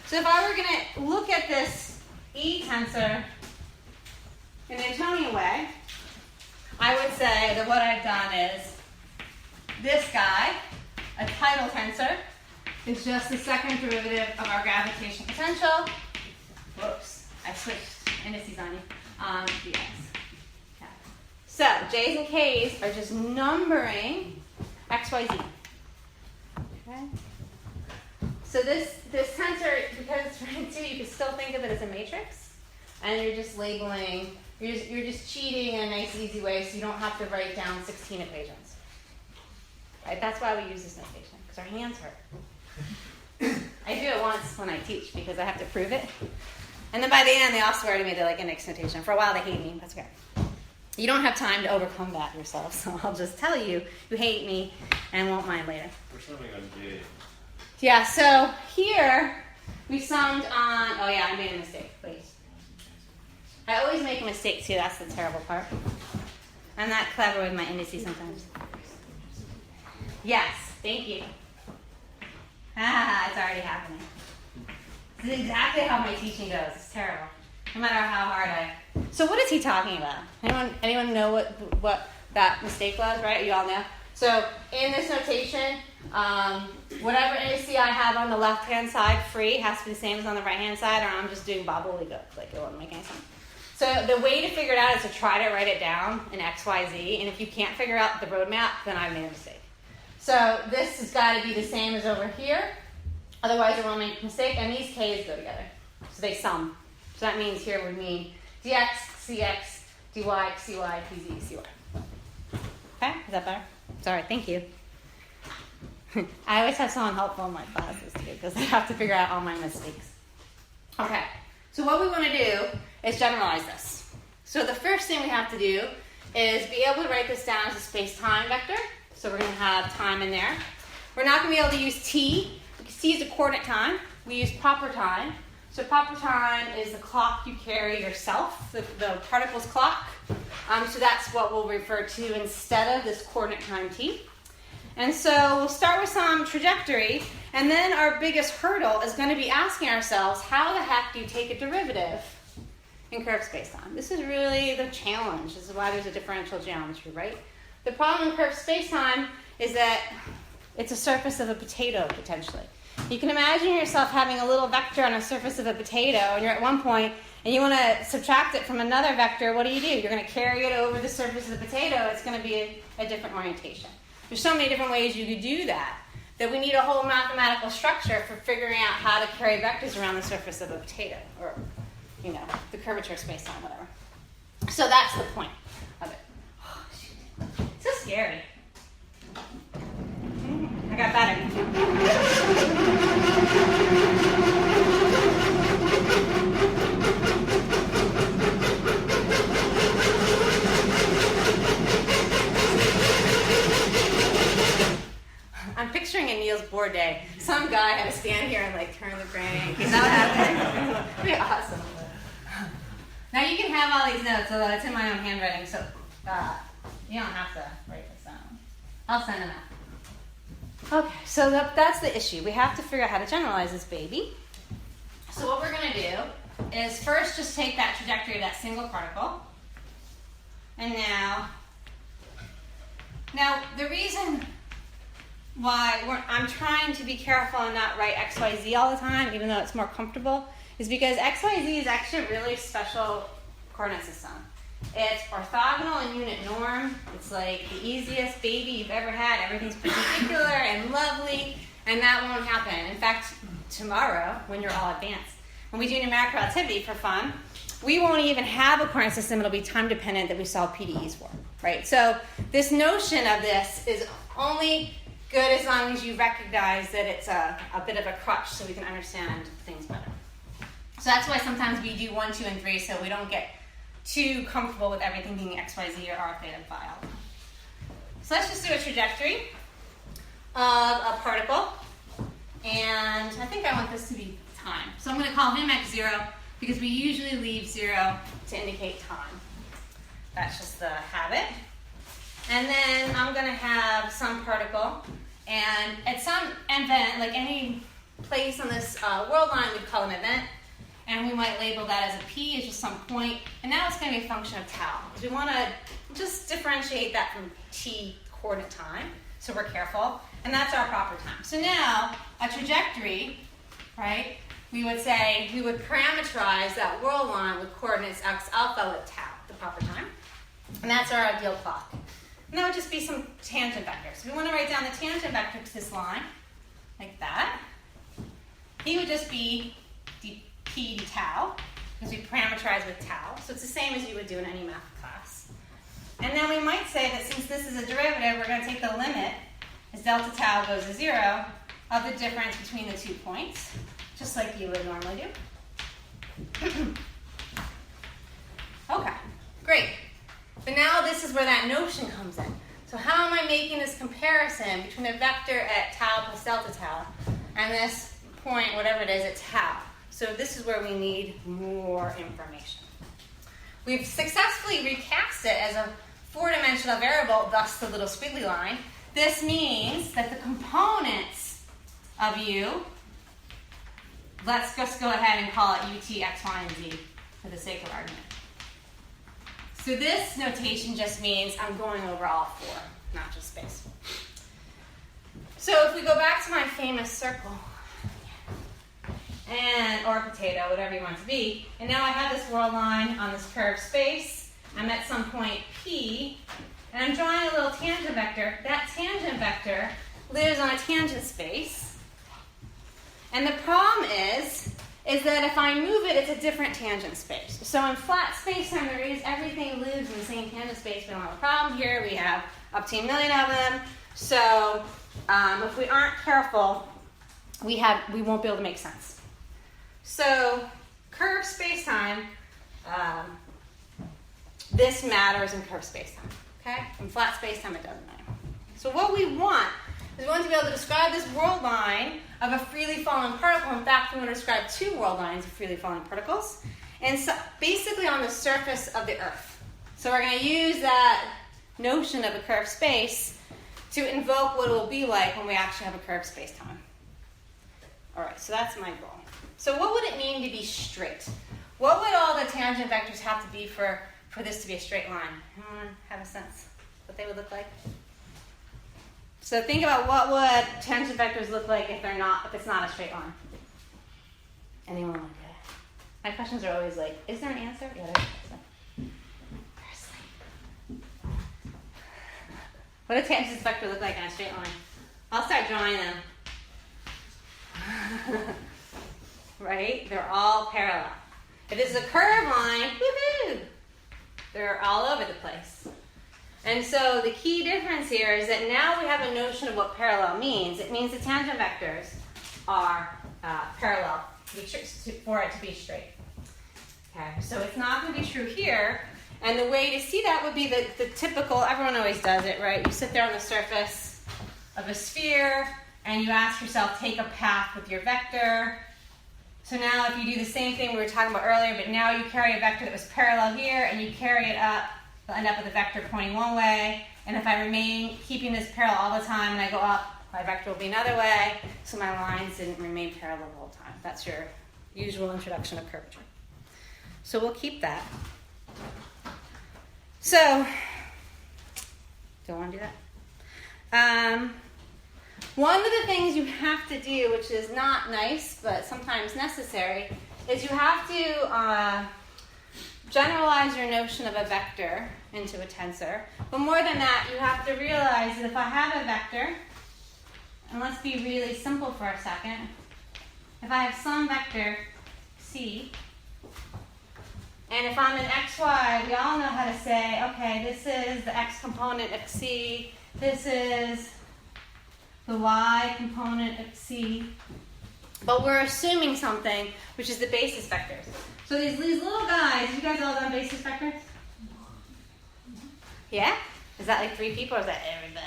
So if I were going to look at this E tensor in the Newtonian way, I would say that what I've done is this guy, a tidal tensor, is just the second derivative of our gravitational potential. Whoops, I switched indices on you. Dx. Okay. So J's and K's are just numbering x, y, z. Okay. So this tensor, because it's rank 2, you can still think of it as a matrix, and you're just labeling. You're just cheating in a nice, easy way, so you don't have to write down 16 equations. Right? That's why we use this notation, because our hands hurt. I do it once when I teach because I have to prove it. And then by the end, they all swear to me they're like index notation. For a while, they hate me. That's okay. You don't have time to overcome that yourself, so I'll just tell you hate me and won't mind later. We're summing on J. Yeah, so here we summed on, oh yeah, I made a mistake, please. I always make a mistake too, that's the terrible part. I'm not clever with my indices sometimes. Yes, thank you. It's already happening. This is exactly how my teaching goes. It's terrible. No matter how hard So what is he talking about? Anyone know what that mistake was, right? You all know? So in this notation, whatever indice I have on the left-hand side free has to be the same as on the right-hand side, or I'm just doing bobbledygook. Like, it won't make any sense. So the way to figure it out is to try to write it down in X, Y, Z, and if you can't figure out the roadmap, then I've made a mistake. So this has got to be the same as over here, otherwise it will make a mistake, and these K's go together. So they sum. So that means here would mean dx, cx, dy, cy, pz, cy. Okay, is that better? Sorry, thank you. I always have someone helpful in my classes too, because I have to figure out all my mistakes. Okay, so what we want to do is generalize this. So the first thing we have to do is be able to write this down as a space-time vector. So we're going to have time in there. We're not going to be able to use t, because t is a coordinate time. We use proper time. So proper time is the clock you carry yourself, the particle's clock. So that's what we'll refer to instead of this coordinate time t. And so we'll start with some trajectory, and then our biggest hurdle is going to be asking ourselves, how the heck do you take a derivative in curved spacetime? This is really the challenge. This is why there's a differential geometry, right? The problem in curved spacetime is that it's a surface of a potato, potentially. You can imagine yourself having a little vector on a surface of a potato, and you're at one point, and you want to subtract it from another vector. What do? You're going to carry it over the surface of the potato. It's going to be a different orientation. There's so many different ways you could do that we need a whole mathematical structure for figuring out how to carry vectors around the surface of a potato, or, the curvature of space-time, whatever. So that's the point of it. Oh, shoot. It's so scary. I got better. I'm picturing a Niels Bohr day. Some guy had to stand here and turn the crank. Is that what happened? Pretty awesome. Now you can have all these notes, although it's in my own handwriting, so you don't have to write this down. I'll send them out. Okay, so that's the issue. We have to figure out how to generalize this baby. So what we're going to do is first just take that trajectory of that single particle. And now the reason why I'm trying to be careful and not write XYZ all the time, even though it's more comfortable, is because XYZ is actually a really special coordinate system. It's orthogonal and unit norm. It's like the easiest baby you've ever had. Everything's perpendicular and lovely, and that won't happen. In fact, tomorrow, when you're all advanced, when we do numerical relativity for fun, we won't even have a coordinate system. It'll be time dependent that we solve PDEs for, right? So this notion of this is only good as long as you recognize that it's a bit of a crutch so we can understand things better. So that's why sometimes we do 1, 2, and 3 so we don't get too comfortable with everything being x, y, z, or r, theta, and phi. So let's just do a trajectory of a particle. And I think I want this to be time. So I'm going to call him x0 because we usually leave 0 to indicate time. That's just the habit. And then I'm going to have some particle. And at some event, like any place on this world line, we'd call an event. And we might label that as a p, as just some point. And now it's going to be a function of tau. Because we want to just differentiate that from t coordinate time. So we're careful. And that's our proper time. So now, a trajectory, right? We would say, we would parameterize that world line with coordinates x alpha with tau, the proper time. And that's our ideal clock. And that would just be some tangent vectors. So we want to write down the tangent vector to this line, like that. He would just be p d tau, because we parameterize with tau. So it's the same as you would do in any math class. And then we might say that since this is a derivative, we're going to take the limit, as delta tau goes to 0, of the difference between the 2 points, just like you would normally do. Okay, great. But now this is where that notion comes in. So how am I making this comparison between a vector at tau plus delta tau and this point, whatever it is, at tau? So this is where we need more information. We've successfully recast it as a 4-dimensional variable, thus the little squiggly line. This means that the components of u, let's just go ahead and call it ut, x, y, and z for the sake of argument. So this notation just means I'm going over all 4, not just space. So if we go back to my famous circle, or potato, whatever you want it to be, and now I have this world line on this curved space. I'm at some point P, and I'm drawing a little tangent vector. That tangent vector lives on a tangent space. And the problem is that if I move it, it's a different tangent space. So in flat space-time, everything lives in the same tangent space. We don't have a problem here. We have up to 1 million of them. So if we aren't careful, we won't be able to make sense. So curved space-time, this matters in curved space-time. Okay? In flat space-time, it doesn't matter. So what we want is we want to be able to describe this world line of a freely falling particle. In fact, we want to describe 2 world lines of freely falling particles, and so basically on the surface of the Earth. So we're going to use that notion of a curved space to invoke what it will be like when we actually have a curved space-time. All right, so that's my goal. So what would it mean to be straight? What would all the tangent vectors have to be for this to be a straight line? Anyone have a sense what they would look like? So think about what would tangent vectors look like if it's not a straight line. Anyone like that? My questions are always like, is there an answer? Yeah, there is. What do tangent vectors look like in a straight line? I'll start drawing them. Right? They're all parallel. If this is a curved line, woohoo! They're all over the place. And so the key difference here is that now we have a notion of what parallel means. It means the tangent vectors are parallel for it to be straight. Okay, so it's not going to be true here. And the way to see that would be the typical, everyone always does it, right? You sit there on the surface of a sphere and you ask yourself, take a path with your vector. So now if you do the same thing we were talking about earlier, but now you carry a vector that was parallel here and you carry it up, you'll end up with a vector pointing one way. And if I remain keeping this parallel all the time and I go up, my vector will be another way. So my lines didn't remain parallel the whole time. That's your usual introduction of curvature. So we'll keep that. So, don't want to do that. One of the things you have to do, which is not nice but sometimes necessary, is you have to generalize your notion of a vector into a tensor. But more than that, you have to realize that if I have a vector, and let's be really simple for a second, if I have some vector c, and if I'm in xy, we all know how to say, okay, this is the x component of c, this is the y component of c, but we're assuming something, which is the basis vectors. So these little guys, you guys all done basis vectors? Yeah? Is that like 3 people or is that everybody?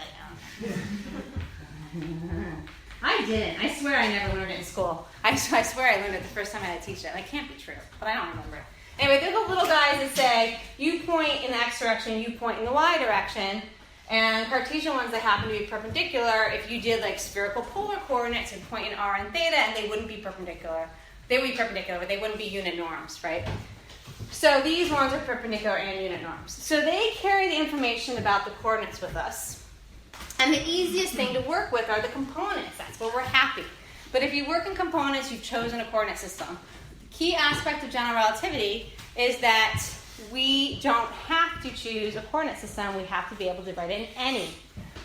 I didn't. I swear I never learned it in school. I swear I learned it the first time I had to teach it. That can't be true, but I don't remember it. Anyway, they're the little guys that say, you point in the x direction, you point in the y direction, and Cartesian ones that happen to be perpendicular, if you did like spherical polar coordinates and point in r and theta, and they wouldn't be perpendicular. They would be perpendicular, but they wouldn't be unit norms, right? So these ones are perpendicular and unit norms. So they carry the information about the coordinates with us. And the easiest thing to work with are the components. That's where we're happy. But if you work in components, you've chosen a coordinate system. The key aspect of general relativity is that we don't have to choose a coordinate system. We have to be able to write it in any.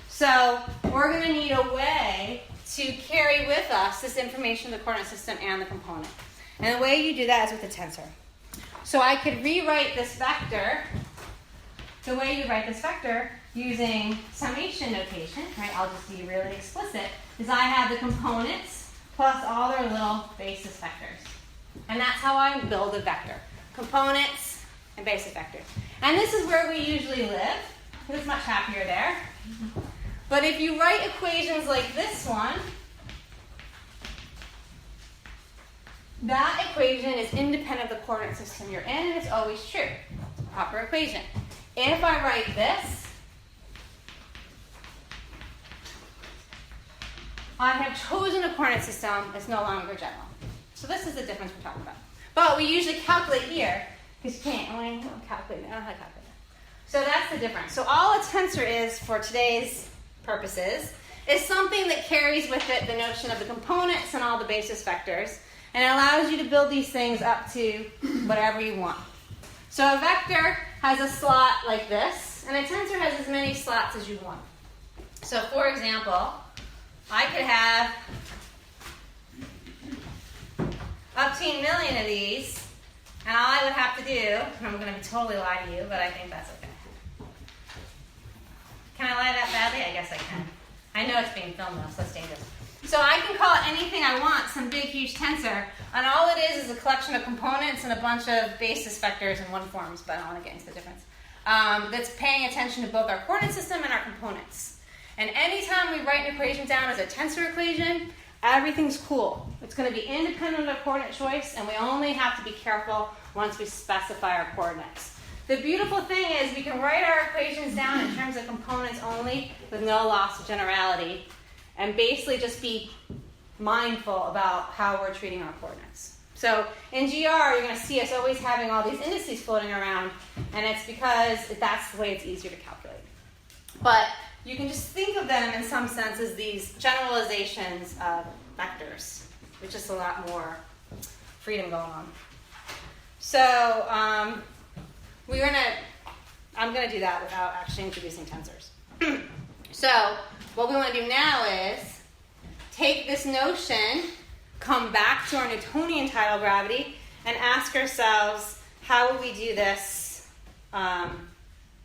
So we're going to need a way to carry with us this information, the coordinate system, and the component. And the way you do that is with a tensor. So I could rewrite this vector the way you write this vector using summation notation, right? I'll just be really explicit, is I have the components plus all their little basis vectors. And that's how I build a vector. Components and basis vectors. And this is where we usually live. Who's much happier there? But if you write equations like this one, that equation is independent of the coordinate system you're in, and it's always true. It's a proper equation. If I write this, I have chosen a coordinate system that's no longer general. So this is the difference we're talking about. But we usually calculate here, because you can't. I don't calculate. I don't know how to calculate that. So that's the difference. So all a tensor is for today's purposes is something that carries with it the notion of the components and all the basis vectors, and it allows you to build these things up to whatever you want. So a vector has a slot like this, and a tensor has as many slots as you want. So for example, I could have up to 1 million of these, and all I would have to do, and I'm going to totally lie to you, but I think that's okay. Can I lie that badly? I guess I can. I know it's being filmed though, so it's dangerous. So I can call it anything I want, some big, huge tensor, and all it is a collection of components and a bunch of basis vectors in one forms, but I don't want to get into the difference. That's paying attention to both our coordinate system and our components. And anytime we write an equation down as a tensor equation, everything's cool. It's going to be independent of coordinate choice, and we only have to be careful once we specify our coordinates. The beautiful thing is we can write our equations down in terms of components only with no loss of generality, and basically just be mindful about how we're treating our coordinates. So in GR, you're going to see us always having all these indices floating around, and it's because that's the way it's easier to calculate. But you can just think of them in some sense as these generalizations of vectors, with just a lot more freedom going on. So I'm going to do that without actually introducing tensors. So what we want to do now is take this notion, come back to our Newtonian tidal gravity, and ask ourselves, how will we do this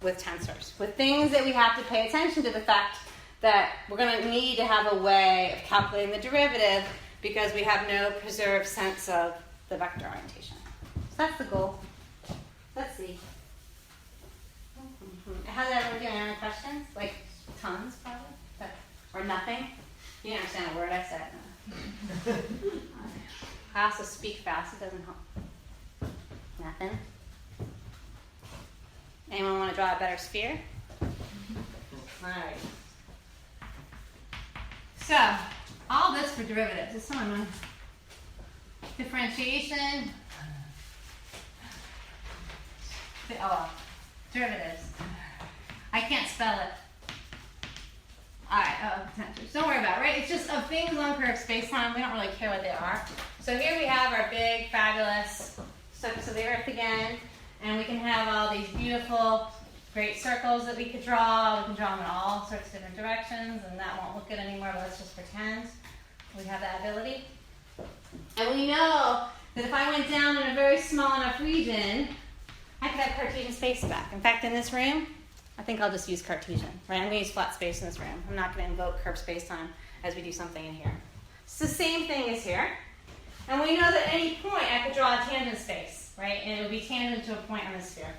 with tensors? With things that we have to pay attention to the fact that we're going to need to have a way of calculating the derivative because we have no preserved sense of the vector orientation. So that's the goal. Let's see. How's everyone doing? Any questions? Like tons, probably? Or nothing? You didn't understand a word I said. I also speak fast. It doesn't help. Nothing? Anyone want to draw a better sphere? All right. So, all this for derivatives. Is someone on differentiation? Derivatives. I can't spell it. Alright, tensors. Don't worry about it, right? It's just of things on curved spacetime. We don't really care what they are. So here we have our big, fabulous surface of the Earth again. And we can have all these beautiful, great circles that we could draw. We can draw them in all sorts of different directions. And that won't look good anymore, but let's just pretend we have that ability. And we know that if I went down in a very small enough region, I could have Cartesian space back. In fact, in this room, I think I'll just use Cartesian, right? I'm going to use flat space in this room. I'm not going to invoke curved spacetime as we do something in here. It's the same thing as here. And we know that at any point I could draw a tangent space, right? And it would be tangent to a point on the sphere.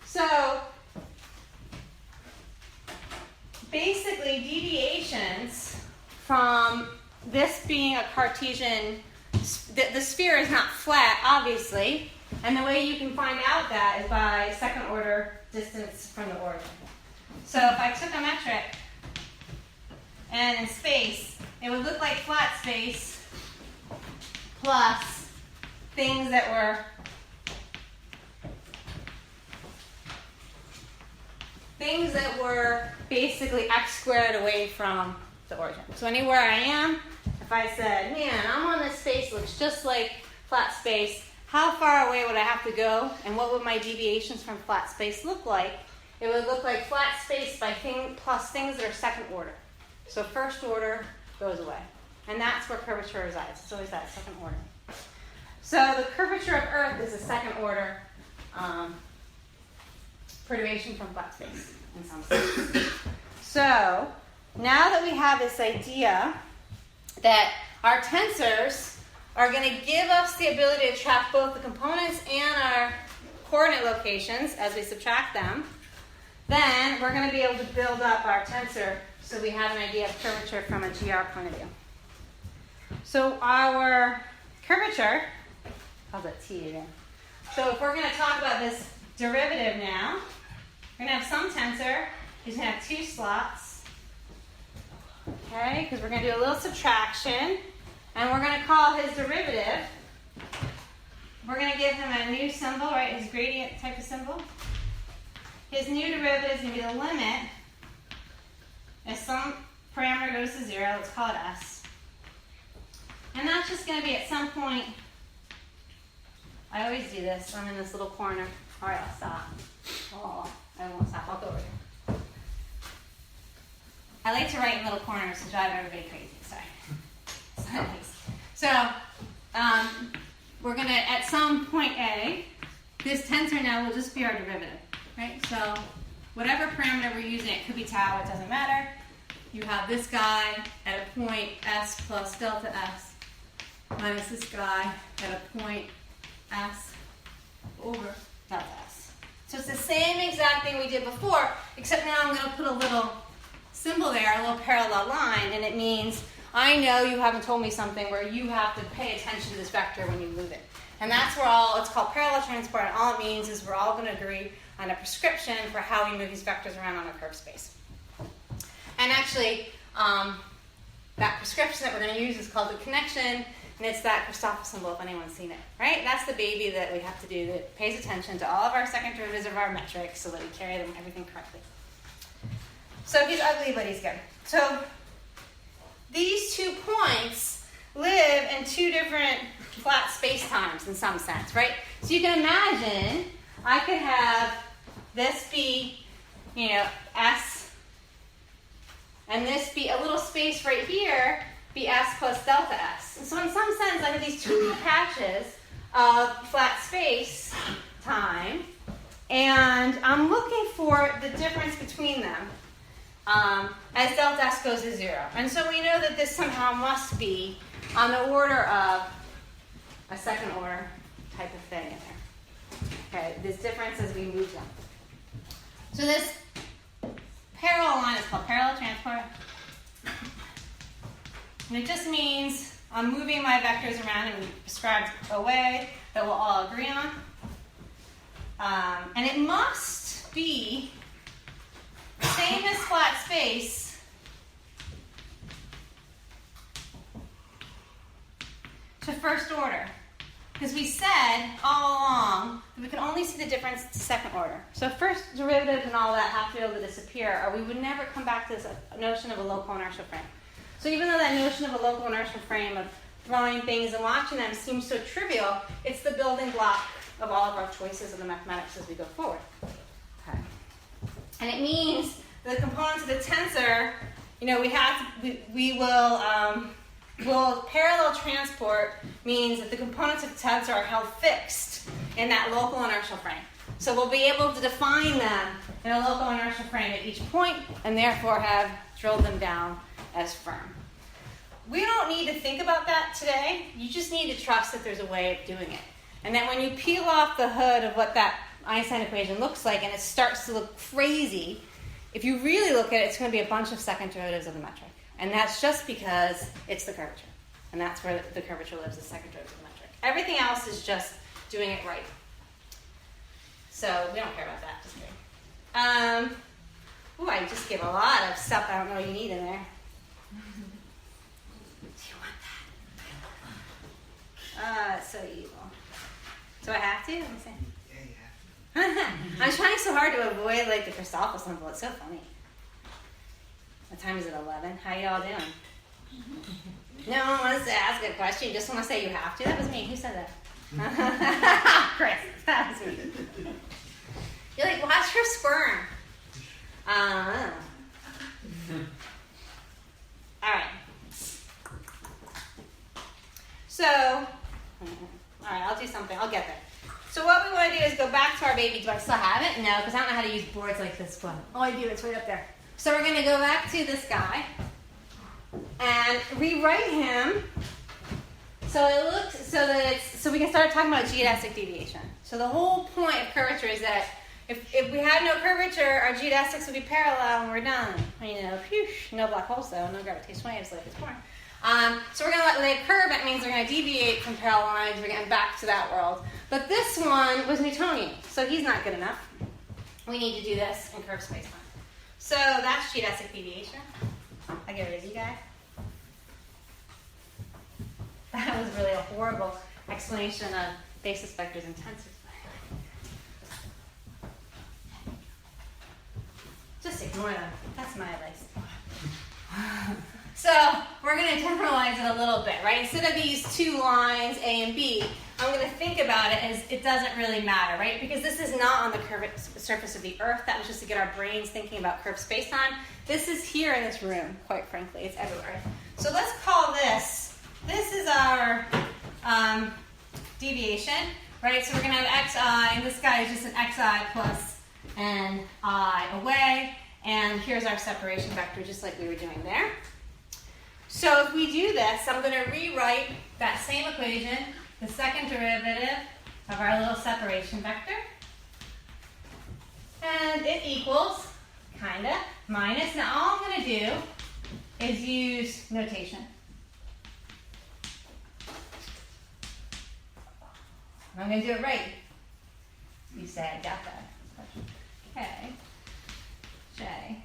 So basically deviations from this being a Cartesian, the sphere is not flat, obviously. And the way you can find out that is by second order distance from the origin. So if I took a metric and in space, it would look like flat space plus things that were basically x squared away from the origin. So anywhere I am, if I said, man, I'm on this space, looks just like flat space, how far away would I have to go, and what would my deviations from flat space look like? It would look like flat space by plus things that are second order. So first order goes away. And that's where curvature resides. It's always that second order. So the curvature of Earth is a second order perturbation from flat space in some sense. So now that we have this idea that our tensors are going to give us the ability to track both the components and our coordinate locations as we subtract them, then we're going to be able to build up our tensor so we have an idea of curvature from a GR point of view. So our curvature, how's that T again? So if we're going to talk about this derivative now, we're going to have some tensor. He's going to have two slots, okay, because we're going to do a little subtraction. And we're going to call his derivative, we're going to give him a new symbol, right, his gradient type of symbol. His new derivative is going to be the limit. If some parameter goes to 0, let's call it s. And that's just going to be at some point, I always do this, I'm in this little corner. All right, I'll stop. Oh, I won't stop, I'll go over here. I like to write in little corners to drive everybody crazy, sorry. So we're going to, at some point A, this tensor now will just be our derivative, right? So whatever parameter we're using, it could be tau, it doesn't matter. You have this guy at a point s plus delta s minus this guy at a point s over delta s. So it's the same exact thing we did before, except now I'm going to put a little symbol there, a little parallel line, and it means I know you haven't told me something where you have to pay attention to this vector when you move it. And that's where it's called parallel transport, and all it means is we're all going to agree on a prescription for how we move these vectors around on a curved space. And actually, that prescription that we're going to use is called the connection, and it's that Christoffel symbol, if anyone's seen it, right? That's the baby that we have to do that pays attention to all of our second derivatives of our metrics so that we carry them everything correctly. So he's ugly, but he's good. So these 2 points live in 2 different flat space-times in some sense, right? So you can imagine I could have this be, S, and this be a little space right here, be S plus delta S. And so in some sense, I have these 2 little patches of flat space time, and I'm looking for the difference between them as delta S goes to 0. And so we know that this somehow must be on the order of a second order type of thing in there. Okay, this difference as we move them. So this parallel line is called parallel transport. And it just means I'm moving my vectors around in a prescribed way that we'll all agree on. And it must be same as flat space to first order. Because we said all along that we can only see the difference to second order. So first derivative and all that have to be able to disappear, or we would never come back to this notion of a local inertial frame. So even though that notion of a local inertial frame of throwing things and watching them seems so trivial, it's the building block of all of our choices in the mathematics as we go forward. Okay. And it means the components of the tensor, will parallel transport means that the components of the tensor are held fixed in that local inertial frame. So we'll be able to define them in a local inertial frame at each point, and therefore have drilled them down as firm. We don't need to think about that today. You just need to trust that there's a way of doing it. And that when you peel off the hood of what that Einstein equation looks like and it starts to look crazy, if you really look at it, it's going to be a bunch of second derivatives of the metric. And that's just because it's the curvature. And that's where the curvature lives, the second derivative of the metric. Everything else is just doing it right. So we don't care about that, just kidding. I just gave a lot of stuff I don't know you need in there. Do you want that? It's so evil. Do I have to? Let me see. Yeah, you have to. I'm trying so hard to avoid the Christoffel symbol. It's so funny. What time is it? 11. How y'all doing? No one wants to ask a question. You just want to say you have to. That was me. Who said that? Chris. That was me. You're like, watch her squirm. All right. So, all right, I'll do something. I'll get there. So what we want to do is go back to our baby. Do I still have it? No, because I don't know how to use boards like this one. Oh, I do. It's right up there. So we're going to go back to this guy and rewrite him so it looks so we can start talking about geodesic deviation. So the whole point of curvature is that if we had no curvature, our geodesics would be parallel and we're done. Phew, no black holes though, no gravitational waves like it's born. So we're going to let lay a curve. That means we're going to deviate from parallel lines. We're getting back to that world. But this one was Newtonian, so he's not good enough. We need to do this in curved spacetime. So that's geodesic deviation. I get rid of you guys. That was really a horrible explanation of basis vectors and tensors. Just ignore them. That's my advice. So we're going to generalize it a little bit, right? Instead of these 2 lines, A and B, I'm going to think about it as it doesn't really matter, right? Because this is not on the curved surface of the Earth. That was just to get our brains thinking about curved spacetime. This is here in this room, quite frankly. It's everywhere. So let's call this is our deviation, right? So we're going to have xi, and this guy is just an xi plus an I away. And here's our separation vector, just like we were doing there. So if we do this, I'm going to rewrite that same equation, the second derivative of our little separation vector. And it equals, minus. Now all I'm going to do is use notation. I'm going to do it right. You say I got that. K, J,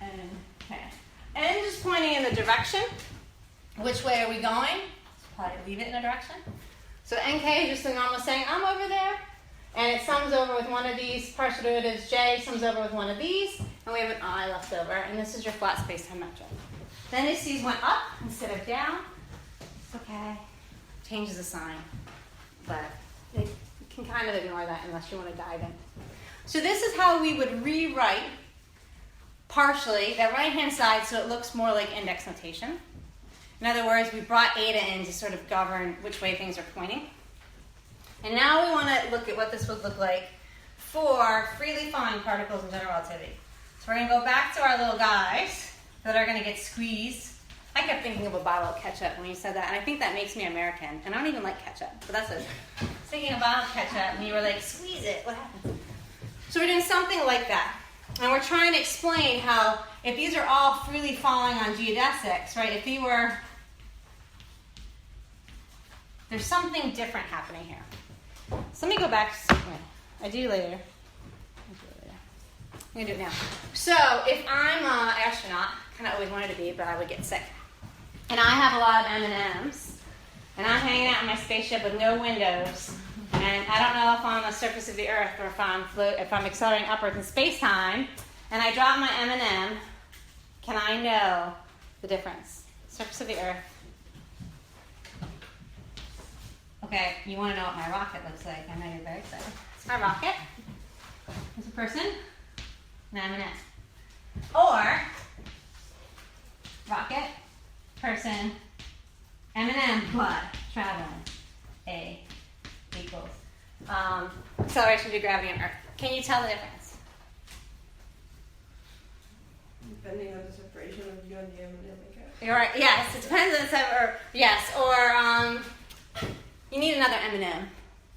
and K. And just pointing in the direction. Which way are we going? Probably leave it in a direction. So NK is just the normal saying, I'm over there. And it sums over with one of these partial derivatives. J sums over with one of these. and we have an I left over, and this is your flat space-time metric. Then if these went up instead of down, it's okay. Changes the sign, but you can kind of ignore that unless you want to dive in. So this is how we would rewrite partially that right-hand side so it looks more like index notation. In other words, we brought eta in to sort of govern which way things are pointing. And now we want to look at what this would look like for freely falling particles in general relativity. So we're going to go back to our little guys that are going to get squeezed. I kept thinking of a bottle of ketchup when you said that, and I think that makes me American. And I don't even like ketchup, but that's it. I was thinking of a bottle of ketchup, and you were like, squeeze it. What happens? So we're doing something like that. And we're trying to explain how if these are all freely falling on geodesics, right, if you were, there's something different happening here. So let me go back. I do later. I'm going to do it now. So if I'm an astronaut, kind of always wanted to be, but I would get sick. And I have a lot of M&Ms, and I'm hanging out in my spaceship with no windows, and I don't know if I'm on the surface of the Earth or if I'm accelerating upwards in space-time, and I drop my M&M, can I know the difference? Surface of the Earth. Okay, you want to know what my rocket looks like. I know you're very excited. It's my rocket. There's a person, and M&M. Or rocket, person, M&M, but traveling. A equals acceleration due to gravity on Earth. Can you tell the difference? Depending on the separation of you and the M&M, I guess. You're right. Yes, it depends on the or yes, or you need another M&M.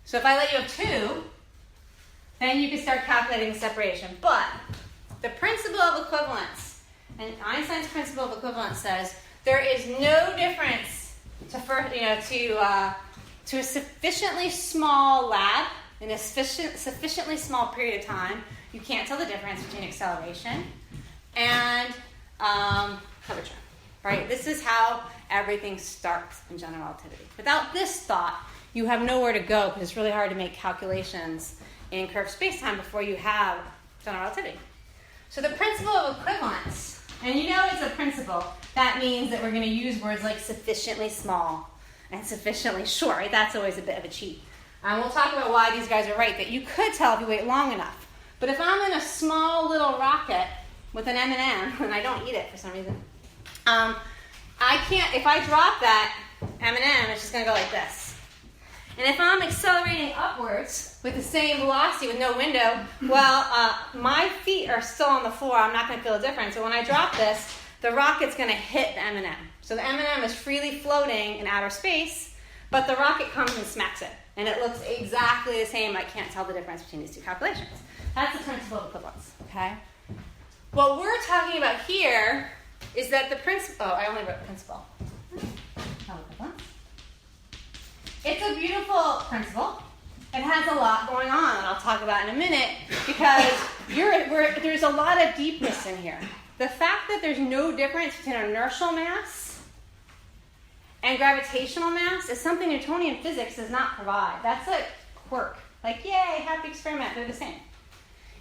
So if I let you have two, then you can start calculating the separation. But the principle of equivalence, and Einstein's principle of equivalence says there is no difference to a sufficiently small lab in a sufficiently small period of time. You can't tell the difference between acceleration and curvature, right? This is how everything starts in general relativity. Without this thought, you have nowhere to go because it's really hard to make calculations in curved spacetime before you have general relativity. So the principle of equivalence, and you know it's a principle, that means that we're going to use words like sufficiently small and sufficiently short, right? That's always a bit of a cheat. We'll talk about why these guys are right, that you could tell if you wait long enough. But if I'm in a small little rocket with an M&M, and I don't eat it for some reason, I can't, if I drop that M&M, it's just going to go like this. And if I'm accelerating upwards with the same velocity with no window, well, my feet are still on the floor. I'm not going to feel a difference. So when I drop this, the rocket's going to hit the M&M. So the M&M is freely floating in outer space, but the rocket comes and smacks it. And it looks exactly the same. I can't tell the difference between these two calculations. That's the principle of equivalence, okay? What we're talking about here is that the principle, I only wrote principle. Of equivalence. It's a beautiful principle. It has a lot going on that I'll talk about in a minute because there's a lot of deepness in here. The fact that there's no difference between inertial mass and gravitational mass is something Newtonian physics does not provide. That's a quirk. Like, yay, happy experiment, they're the same.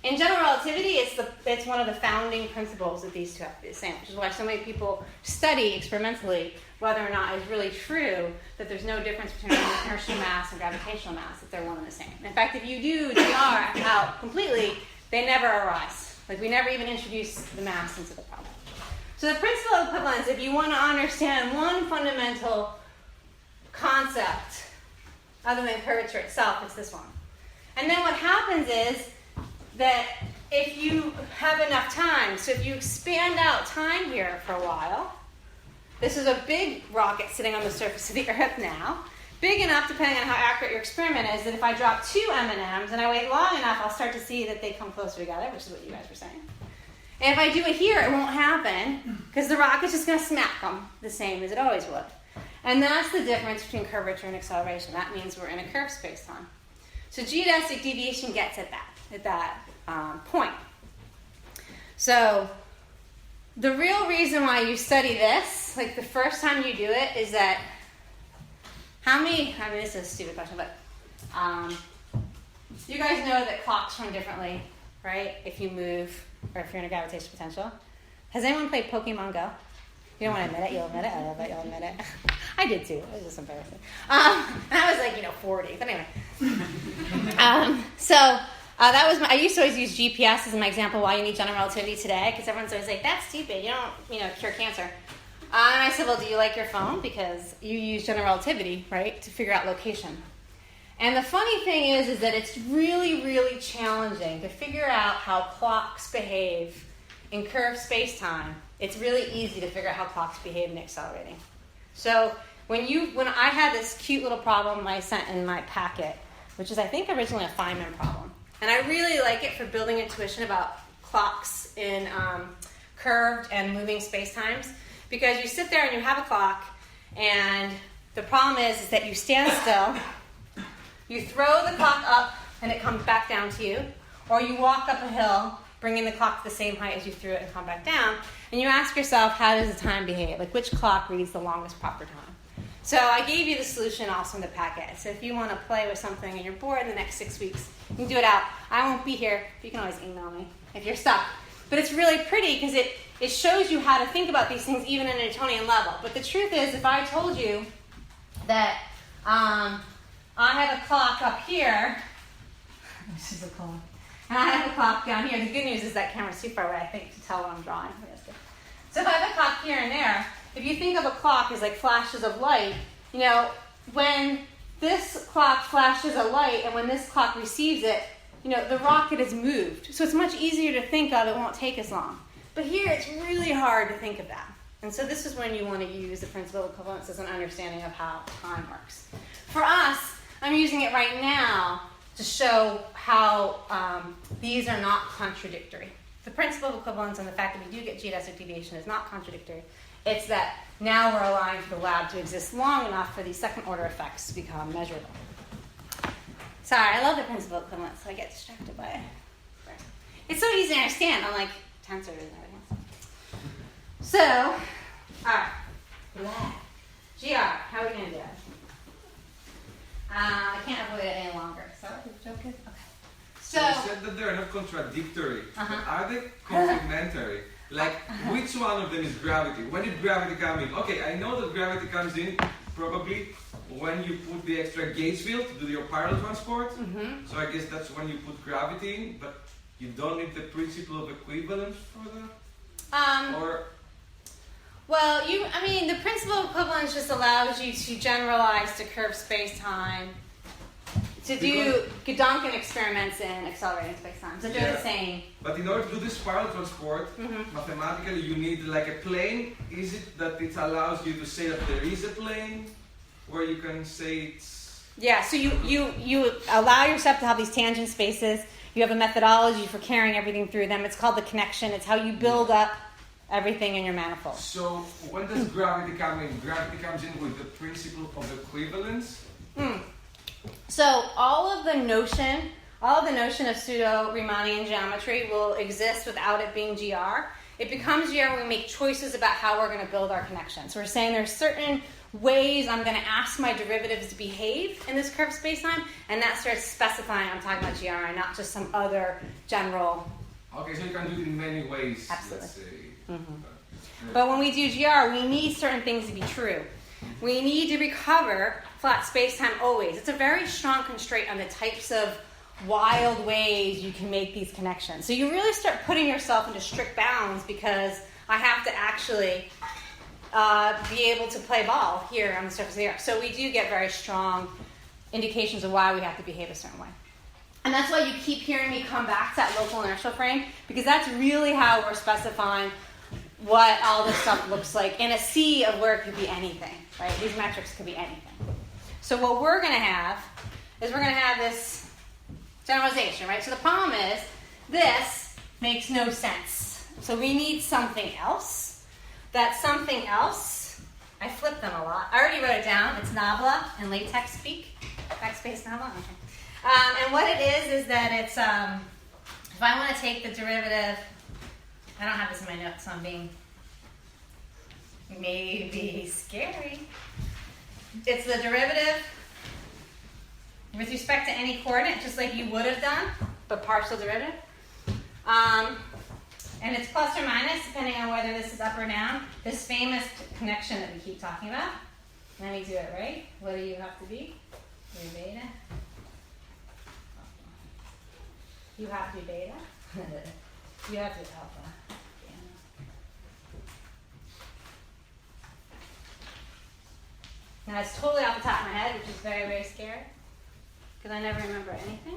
In general relativity, it's one of the founding principles that these two have to be the same, which is why so many people study experimentally whether or not it's really true that there's no difference between inertial mass and gravitational mass, that they're one and the same. In fact, if you do GR out completely, they never arise. Like, we never even introduce the mass into the problem. So the principle of equivalence, if you want to understand one fundamental concept other than curvature itself, it's this one. And then what happens is that if you have enough time, so if you expand out time here for a while, this is a big rocket sitting on the surface of the Earth now, big enough, depending on how accurate your experiment is, that if I drop two M&Ms and I wait long enough, I'll start to see that they come closer together, which is what you guys were saying. And if I do it here, it won't happen, because the rocket's just going to smack them the same as it always would. And that's the difference between curvature and acceleration. That means we're in a curved space-time. So geodesic deviation gets at that point. So the real reason why you study this, like the first time you do it, is that this is a stupid question, but you guys know that clocks run differently, right? If you move or if you're in a gravitational potential. Has anyone played Pokemon Go? You don't want to admit it, you'll admit it. I bet you'll admit it. I did too. It was just embarrassing. And I was like, 40. But anyway. That was I used to always use GPS as my example why you need general relativity today, because everyone's always like, that's stupid. You don't, cure cancer. And I said, well, do you like your phone? Because you use general relativity, right, to figure out location. And the funny thing is that it's really, really challenging to figure out how clocks behave in curved space-time. It's really easy to figure out how clocks behave in accelerating. So when I had this cute little problem I sent in my packet, which is I think originally a Feynman problem, and I really like it for building intuition about clocks in curved and moving spacetimes, because you sit there and you have a clock, and the problem is that you stand still, you throw the clock up, and it comes back down to you, or you walk up a hill, bringing the clock to the same height as you threw it and come back down, and you ask yourself, how does the time behave? Like, which clock reads the longest proper time? So I gave you the solution also in the packet. So if you want to play with something and you're bored in the next 6 weeks, you can do it out. I won't be here, but you can always email me if you're stuck. But it's really pretty because it shows you how to think about these things even in a Newtonian level. But the truth is, if I told you that I have a clock up here, this is a clock, and I have a clock down here. The good news is that camera's too far away, I think, to tell what I'm drawing. So if I have a clock here and there, if you think of a clock as like flashes of light, when this clock flashes a light and when this clock receives it, the rocket is moved. So it's much easier to think of. It won't take as long. But here, it's really hard to think of that. And so this is when you want to use the principle of equivalence as an understanding of how time works. For us, I'm using it right now to show how these are not contradictory. The principle of equivalence and the fact that we do get geodesic deviation is not contradictory. It's that now we're allowing for the lab to exist long enough for these second-order effects to become measurable. Sorry, I love the principle of equivalence, so I get distracted by it. It's so easy to understand, unlike tensors and everything. So, all right. GR, how are we going to do it? I can't avoid it any longer. So, the joke is? Okay. So you said that they're not contradictory. But are they complementary? Like, which one of them is gravity? When did gravity come in? Okay, I know that gravity comes in probably when you put the extra gauge field to do your parallel transport. So I guess that's when you put gravity in, but you don't need the principle of equivalence for that? The principle of equivalence just allows you to generalize to curved space-time, to do Gedanken experiments in accelerating space-time. So they're the same. But in order to do this parallel transport, mathematically you need like a plane. Is it that it allows you to say that there is a plane where you can say it's... Yeah, so you allow yourself to have these tangent spaces. You have a methodology for carrying everything through them. It's called the connection. It's how you build up everything in your manifold. So when does gravity come in? Gravity comes in with the principle of equivalence? So all of the notion of pseudo-Riemannian geometry will exist without it being GR. It becomes GR when we make choices about how we're going to build our connection. So we're saying there's certain ways I'm going to ask my derivatives to behave in this curved spacetime, and that starts specifying I'm talking about GR and not just some other general... Okay, so you can do it in many ways. Absolutely. Let's say. But when we do GR, we need certain things to be true. We need to recover flat spacetime always. It's a very strong constraint on the types of wild ways you can make these connections. So you really start putting yourself into strict bounds because I have to actually be able to play ball here on the surface of the Earth. So we do get very strong indications of why we have to behave a certain way. And that's why you keep hearing me come back to that local inertial frame, because that's really how we're specifying what all this stuff looks like in a sea of where it could be anything, right? These metrics could be anything. So what we're going to have is we're going to have this generalization, right? So the problem is this makes no sense. So we need something else. That something else, I flipped them a lot. I already wrote it down. It's Nabla in LaTeX speak. Backspace Nabla. Okay. And what it is that it's, if I want to take the derivative, I don't have this in my notes, so I'm being maybe scary. It's the derivative with respect to any coordinate, just like you would have done, but partial derivative. and it's plus or minus depending on whether this is up or down. This famous connection that we keep talking about. Let me do it right. What do you have to be? You're beta. You have to be beta. You have to be alpha. Now it's totally off the top of my head, which is very, very scary because I never remember anything.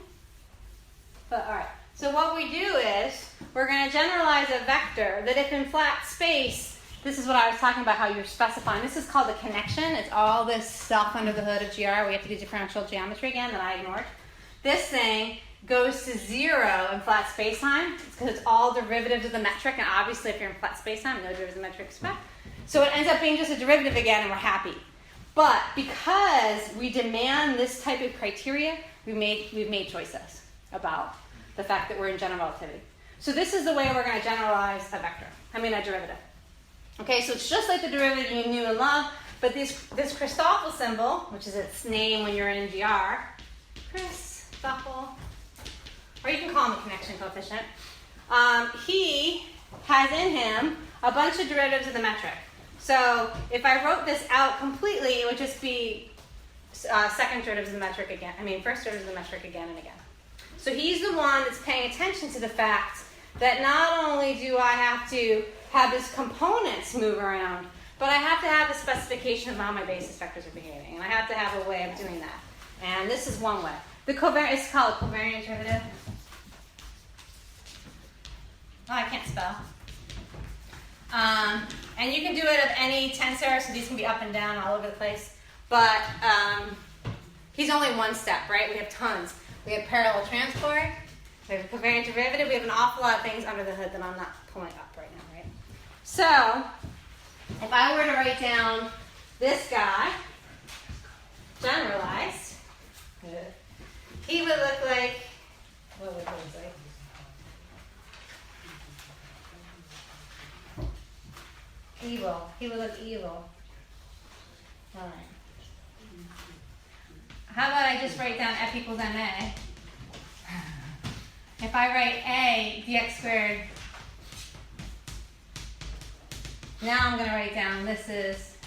But all right, so what we do is we're going to generalize a vector that if in flat space, this is what I was talking about, how you're specifying. This is called a connection. It's all this stuff under the hood of GR. We have to do differential geometry again that I ignored. This thing goes to 0 in flat spacetime. It's because it's all derivatives of the metric, and obviously if you're in flat spacetime, no derivatives of the metric expect. So it ends up being just a derivative again, and we're happy. But because we demand this type of criteria, we've made choices about the fact that we're in general relativity. So this is the way we're going to generalize a vector. I mean a derivative. Okay, so it's just like the derivative you knew and loved, but this Christoffel symbol, which is its name when you're in GR, Christoffel, or you can call him a connection coefficient, he has in him a bunch of derivatives of the metric. So if I wrote this out completely, it would just be second derivatives of the metric again. I mean, first derivatives of the metric again and again. So he's the one that's paying attention to the fact that not only do I have to have his components move around, but I have to have a specification of how my basis vectors are behaving. And I have to have a way of doing that. And this is one way. It's called a covariant derivative. Oh, I can't spell. And you can do it of any tensor, so these can be up and down all over the place. But he's only one step, right? We have tons. We have parallel transport. We have a covariant derivative. We have an awful lot of things under the hood that I'm not pulling up right now, right? So if I were to write down this guy, generalized, he would look like, what would he look like? Evil. He would look evil. All right. How about I just write down f equals ma? If I write a dx squared, now I'm going to write down this is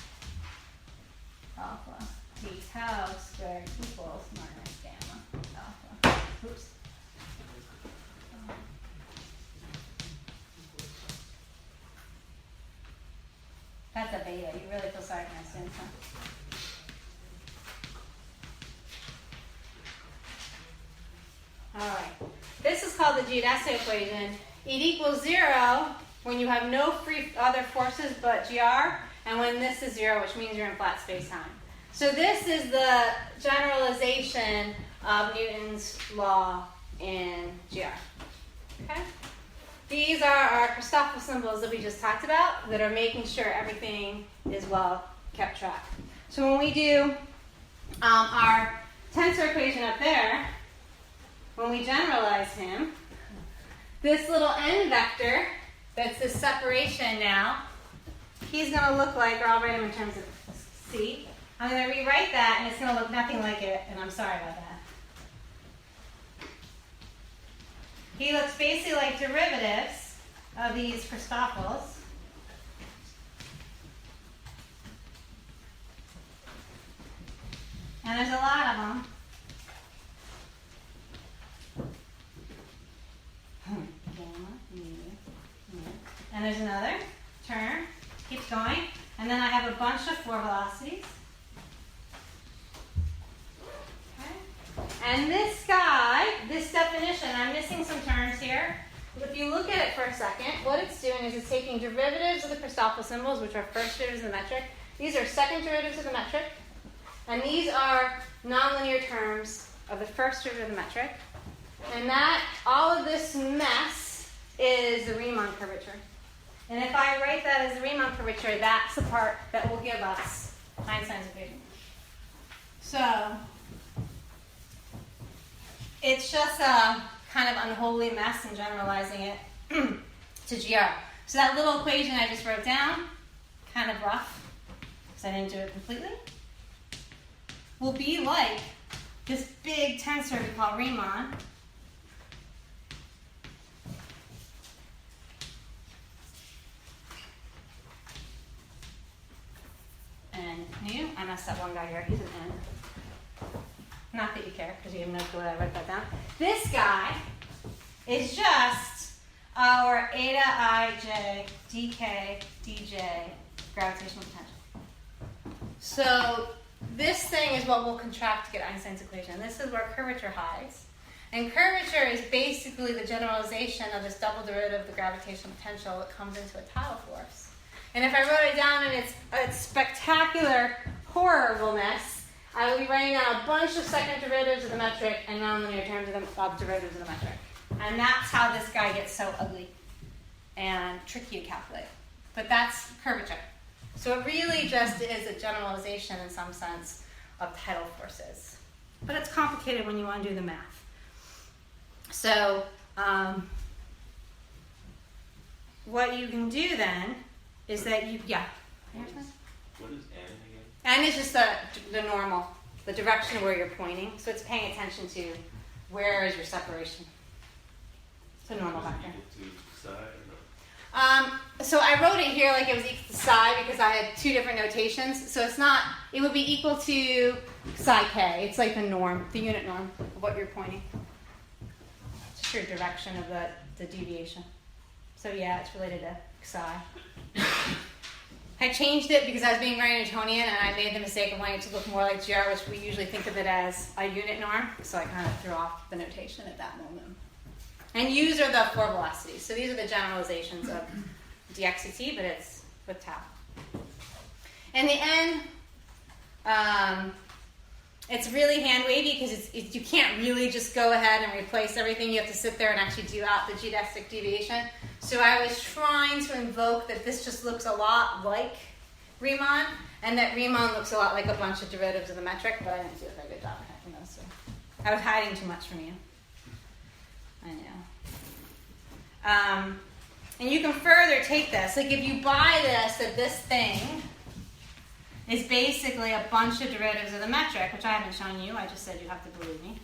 alpha d tau squared equals minus gamma alpha. Oops. That's a beta. You really feel sorry for my students, huh? All right. This is called the Giudetto equation. It equals 0 when you have no free other forces but GR, and when this is 0, which means you're in flat space-time. So this is the generalization of Newton's law in GR. Okay? These are our Christoffel symbols that we just talked about that are making sure everything is well kept track. So when we do our tensor equation up there, when we generalize him, this little n vector, that's this separation now, he's going to look like, or I'll write him in terms of C. I'm going to rewrite that, and it's going to look nothing like it, and I'm sorry about that. He looks basically like derivatives of these Christoffels. And there's a lot of them. And there's another term, keeps going. And then I have a bunch of 4 velocities. And this guy, this definition, I'm missing some terms here. If you look at it for a second, what it's doing is it's taking derivatives of the Christoffel symbols, which are first derivatives of the metric. These are second derivatives of the metric. And these are nonlinear terms of the first derivative of the metric. And that, all of this mess is the Riemann curvature. And if I write that as the Riemann curvature, that's the part that will give us Einstein's equation. So it's just a kind of unholy mess in generalizing it to GR. So that little equation I just wrote down, kind of rough, because I didn't do it completely, will be like this big tensor we call Riemann. messed up one guy here. He's an N. Not that you care, because you have no clue what I wrote that down. This guy is just our eta ij dk dj gravitational potential. So this thing is what we'll contract to get Einstein's equation. This is where curvature hides. And curvature is basically the generalization of this double derivative of the gravitational potential that comes into a tidal force. And if I wrote it down in its spectacular horribleness, I will be writing down a bunch of second derivatives of the metric and nonlinear terms of the derivatives of the metric. And that's how this guy gets so ugly and tricky to calculate. But that's curvature. So it really just is a generalization in some sense of tidal forces. But it's complicated when you want to do the math. So what you can do then is that you, yeah. What is n again? N is just the normal, the direction where you're pointing. So it's paying attention to where is your separation. It's a normal vector. To psi or no? So I wrote it here like it was equal to psi because I had two different notations. So it's not, it would be equal to psi k. It's like the norm, the unit norm of what you're pointing. Just your direction of the deviation. So yeah, it's related to psi. I changed it because I was being very Newtonian and I made the mistake of wanting it to look more like GR, which we usually think of it as a unit norm. So I kind of threw off the notation at that moment. And U's are the four velocities. So these are the generalizations of dx dt, but it's with tau. In the end, it's really hand wavy because you can't really just go ahead and replace everything. You have to sit there and actually do out the geodesic deviation. So I was trying to invoke that this just looks a lot like Riemann, and that Riemann looks a lot like a bunch of derivatives of the metric, but I didn't do a very good job of hacking those. So I was hiding too much from you. I know. And you can further take this. Like if you buy this, that this thing is basically a bunch of derivatives of the metric, which I haven't shown you. I just said you have to believe me.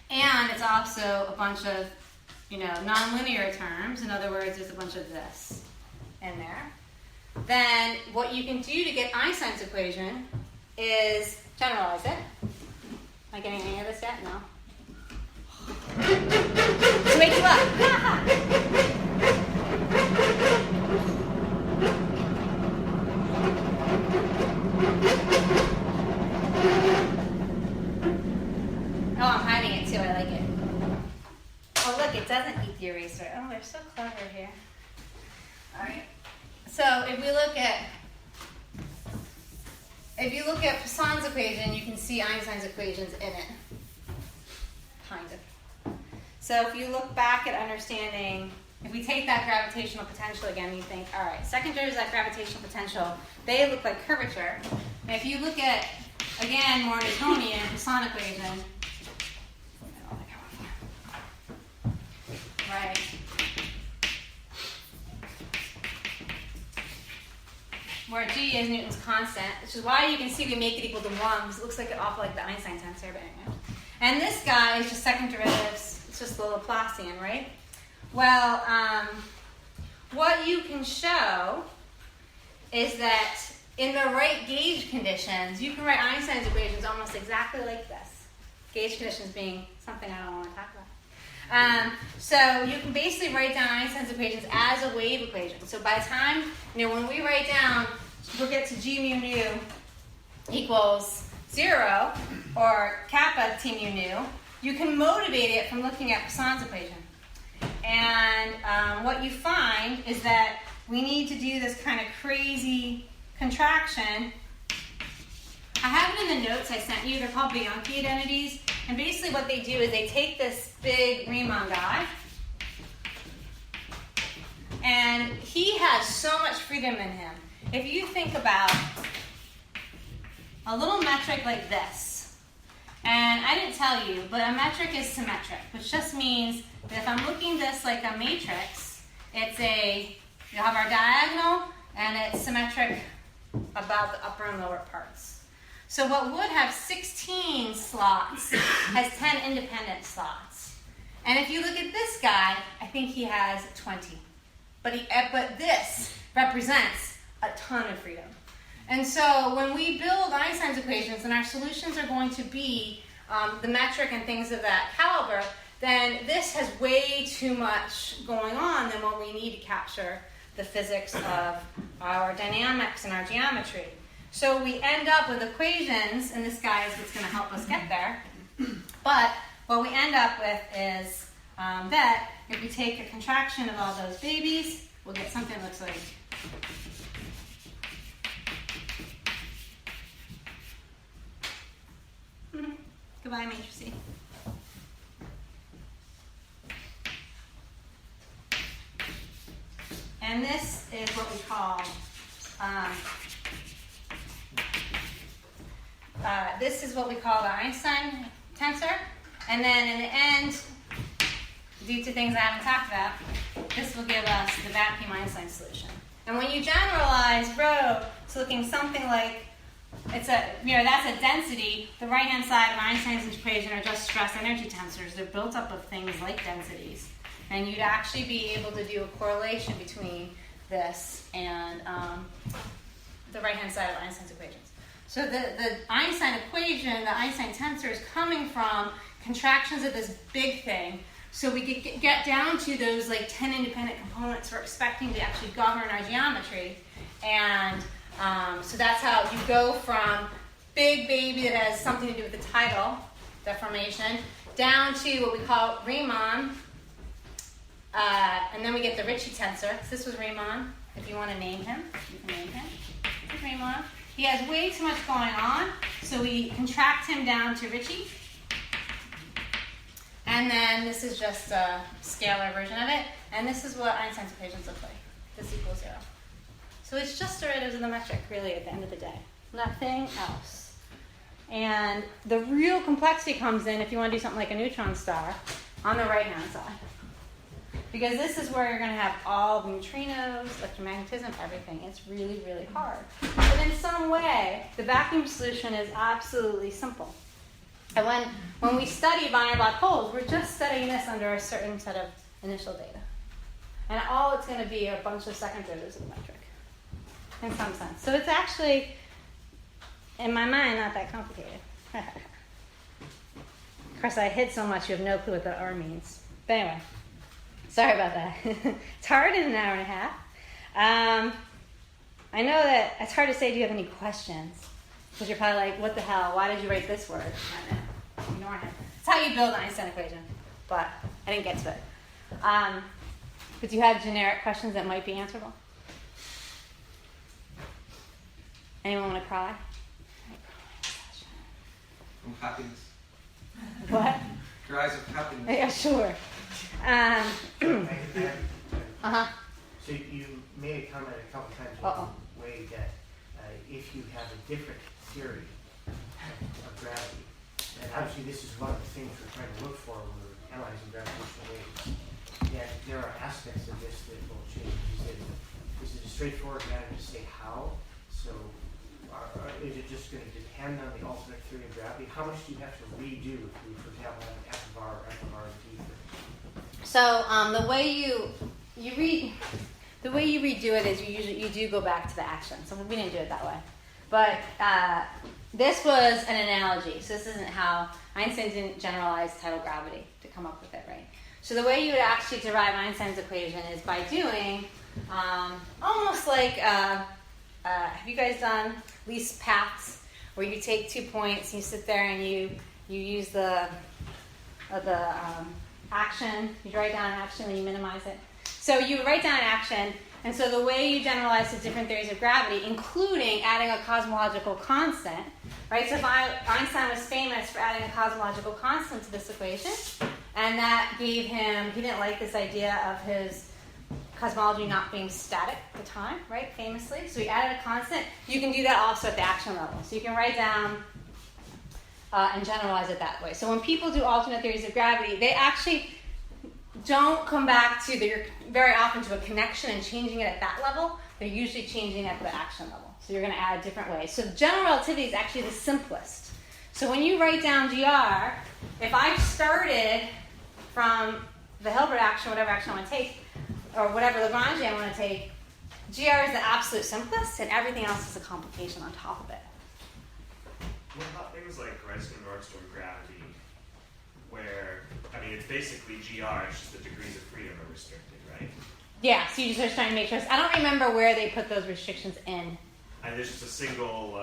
And it's also a bunch of, nonlinear terms. In other words, there's a bunch of this in there. Then what you can do to get Einstein's equation is generalize it. Am I getting any of this yet? No. To wake you up. Oh, I'm hiding it too. I like it. Oh, look, it doesn't eat the eraser. Oh, they're so clever here. All right. So if you look at Poisson's equation, you can see Einstein's equations in it. Kind of. So if you look back at understanding, if we take that gravitational potential again, you think, all right, second derivatives of that gravitational potential, they look like curvature. And if you look at, again, more Newtonian Poisson equation, right? Where G is Newton's constant, which is why you can see we make it equal to 1, because it looks like awful like the Einstein tensor, but anyway. And this guy is just second derivatives, it's just the Laplacian, right? Well, what you can show is that in the right gauge conditions, you can write Einstein's equations almost exactly like this. Gauge conditions being something I don't want to talk about. So you can basically write down Einstein's equations as a wave equation. So by the time, when we write down, we'll get to G mu nu equals 0, or kappa T mu nu, you can motivate it from looking at Poisson's equation. And what you find is that we need to do this kind of crazy contraction. I have it in the notes I sent you. They're called Bianchi identities. And basically what they do is they take this big Riemann guy, and he has so much freedom in him. If you think about a little metric like this, and I didn't tell you, but a metric is symmetric, which just means that if I'm looking at this like a matrix, you have our diagonal, and it's symmetric about the upper and lower parts. So what would have 16 slots has 10 independent slots. And if you look at this guy, I think he has 20. But this represents a ton of freedom. And so when we build Einstein's equations and our solutions are going to be the metric and things of that caliber, then this has way too much going on than what we need to capture the physics of our dynamics and our geometry. So we end up with equations, and this guy is what's going to help us get there. But what we end up with is that if we take a contraction of all those babies, we'll get something that looks like goodbye, matrices. And this is what we call the Einstein tensor. And then in the end, due to things I haven't talked about, this will give us the vacuum Einstein solution. And when you generalize rho to looking something like that's a density, the right-hand side of Einstein's equation are just stress energy tensors. They're built up of things like densities. And you'd actually be able to do a correlation between this and the right-hand side of Einstein's equations. So the Einstein equation, the Einstein tensor, is coming from contractions of this big thing. So we could get down to those like 10 independent components we're expecting to actually govern our geometry. And so that's how you go from big baby that has something to do with the tidal deformation down to what we call Riemann. And then we get the Ricci tensor. So this was Riemann. If you want to name him, you can name him. This is Riemann. He has way too much going on, so we contract him down to Ricci. And then this is just a scalar version of it. And this is what Einstein's equations look like. This equals 0. So it's just derivatives of the metric, really, at the end of the day. Nothing else. And the real complexity comes in if you want to do something like a neutron star on the right-hand side. Because this is where you're going to have all the neutrinos, electromagnetism, everything. It's really, really hard. But in some way, the vacuum solution is absolutely simple. And when we study binary black holes, we're just studying this under a certain set of initial data. And all it's going to be are a bunch of second derivatives of the metric, in some sense. So it's actually, in my mind, not that complicated. Of course, I hid so much you have no clue what the R means. But anyway. Sorry about that. It's hard in an hour and a half. I know that it's hard to say, do you have any questions? Because you're probably like, what the hell? Why did you write this word? I know. Ignore him. It's how you build an Einstein equation. But I didn't get to it. But do you have generic questions that might be answerable? Anyone want to cry? From happiness. What? Cries of happiness. Yeah, sure. So you made a comment a couple times in a way that if you have a different theory of gravity, and obviously this is one of the things we're trying to look for when we're analyzing gravitational waves, that there are aspects of this that will change. You said this is a straightforward matter to say how. So is it just going to depend on the alternate theory of gravity? How much do you have to redo if you, for example, have an F of R or F of R D? So the way you redo it is you do go back to the action. So we didn't do it that way, but this was an analogy. So this isn't how Einstein didn't generalize tidal gravity to come up with it, right? So the way you would actually derive Einstein's equation is by doing almost like have you guys done least paths, where you take 2 points, you sit there and you use the action, you write down an action and you minimize it. So you write down an action, and so the way you generalize to different theories of gravity, including adding a cosmological constant, right? So if Einstein was famous for adding a cosmological constant to this equation, and that gave him, he didn't like this idea of his cosmology not being static at the time, right, famously. So he added a constant. You can do that also at the action level. So you can write down and generalize it that way. So when people do alternate theories of gravity, they actually don't come back to, they're very often to a connection and changing it at that level. They're usually changing it at the action level. So you're going to add different ways. So general relativity is actually the simplest. So when you write down GR, if I started from the Hilbert action, whatever action I want to take, or whatever Lagrangian I want to take, GR is the absolute simplest, and everything else is a complication on top of it. What about things like Reisner-Nordstrom gravity, where, I mean, it's basically GR, it's just the degrees of freedom are restricted, right? Yeah, so you just are trying to make sure. I don't remember where they put those restrictions in. And there's just a single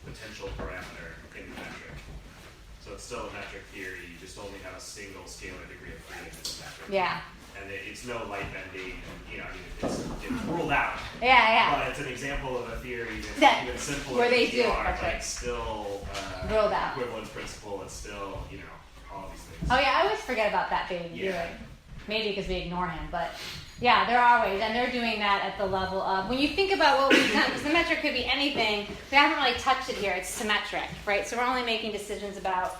potential parameter in the metric. So it's still a metric theory, you just only have a single scalar degree of freedom in the metric. Yeah. And it's no light bending, and, you know, I mean, it's ruled out. Yeah. But it's an example of a theory that's That- even simpler where than they do, GR, that's but right. it's still Ruled out. equivalent principle, it's still, you know, all these things. Oh yeah, I always forget about that big. You're Yeah. right. Maybe because we ignore him, but yeah, there are ways, and they're doing that at the level of when you think about what we've done. Because the metric could be anything. We haven't really touched it here. It's symmetric, right? So we're only making decisions about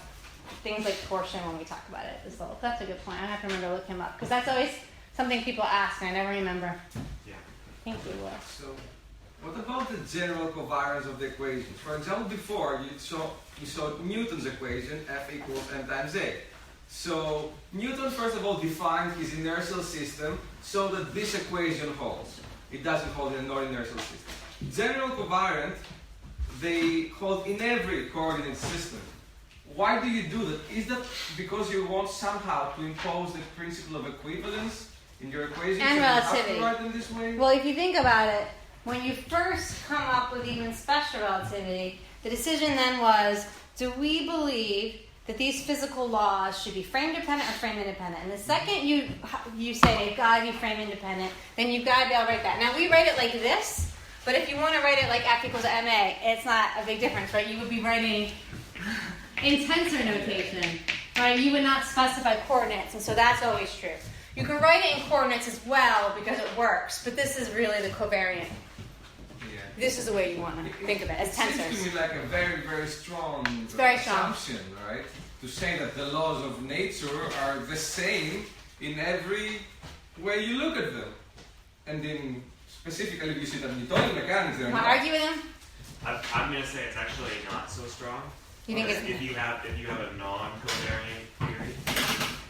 things like torsion when we talk about it. That's a good point. I have to remember to look him up because that's always something people ask, and I never remember. Yeah. Thank you, Will. So, what about the general covariance of the equations? For example, before you saw Newton's equation, F equals m times a. So, Newton first of all defined his inertial system so that this equation holds. It doesn't hold in a non-inertial system. General covariant, they hold in every coordinate system. Why do you do that? Is that because you want somehow to impose the principle of equivalence in your equation? And so you have relativity. to write them this way? Well, if you think about it, when you first come up with even special relativity, the decision then was, do we believe that these physical laws should be frame dependent or frame independent? And the second you say they've got to be frame independent, then you've got to be able to write that. Now we write it like this, but if you want to write it like F equals ma, it's not a big difference, right? You would be writing in tensor notation, right? You would not specify coordinates, and so that's always true. You can write it in coordinates as well because it works, but this is really the covariant. Yeah. This is the way you want to think of it, as It seems to tensors. me like a very, very strong very strong. assumption, right? To say that the laws of nature are the same in every way you look at them. And then specifically if you see that Newtonian mechanics, they're Want to not. argue with him? I'm going to say it's actually not so strong. You think it's... If you have a non-covariant theory,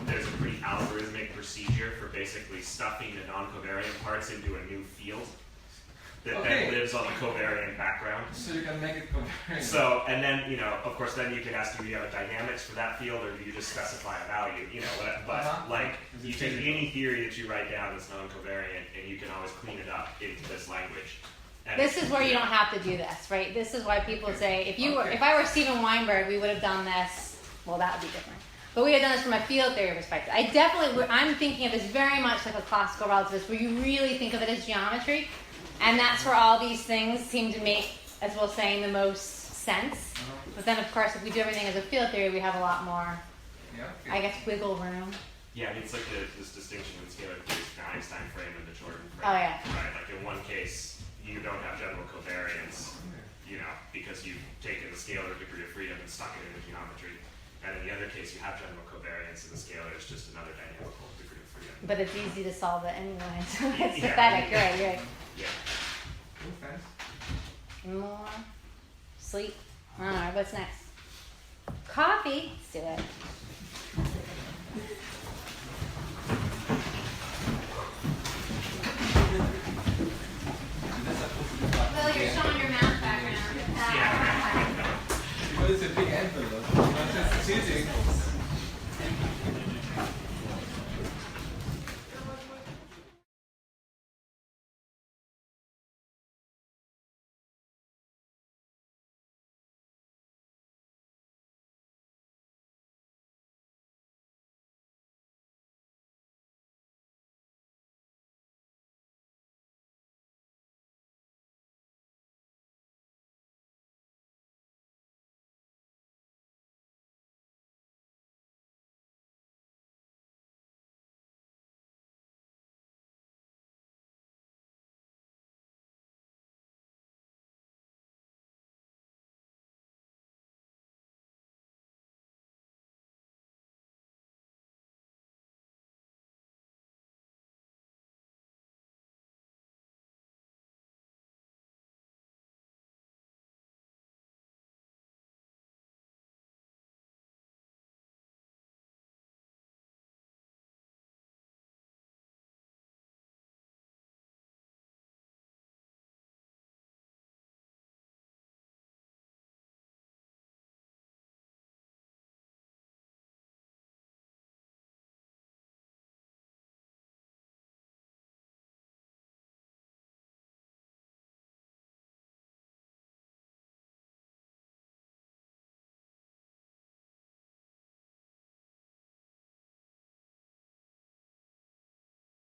there's a pretty algorithmic procedure for basically stuffing the non-covariant parts into a new field that Okay. then lives on the covariant background. So you can make it covariant. So, and then, you know, of course, then you can ask, do you have a dynamics for that field, or do you just specify a value? You know, but like, Is it you take physical? any theory that you write down that's non-covariant, and you can always clean it up into this language. And This is where you don't have to do this, right? This is why people say, Okay. if I were Stephen Weinberg, we would have done this. Well, that would be different. But we would have done this from a field theory perspective. I'm thinking of this very much like a classical relativist, where you really think of it as geometry, and that's where all these things seem to make, as we'll say, the most sense. But then, of course, if we do everything as a field theory, we have a lot more, Yeah, I okay. guess, wiggle room. Yeah, I mean, it's like this distinction in scalar theory between the Einstein frame and the Jordan frame. Oh, yeah. Right, like in one case, you don't have general covariance, you know, because you've taken the scalar degree of freedom and stuck it into geometry. And in the other case, you have general covariance, and the scalar is just another dynamical degree of freedom. But it's easy to solve it anyway, so it's Yeah. pathetic. You're right, you're right. Yeah. Cool, thanks. More sleep. All right, what's next? Coffee. Let's do it.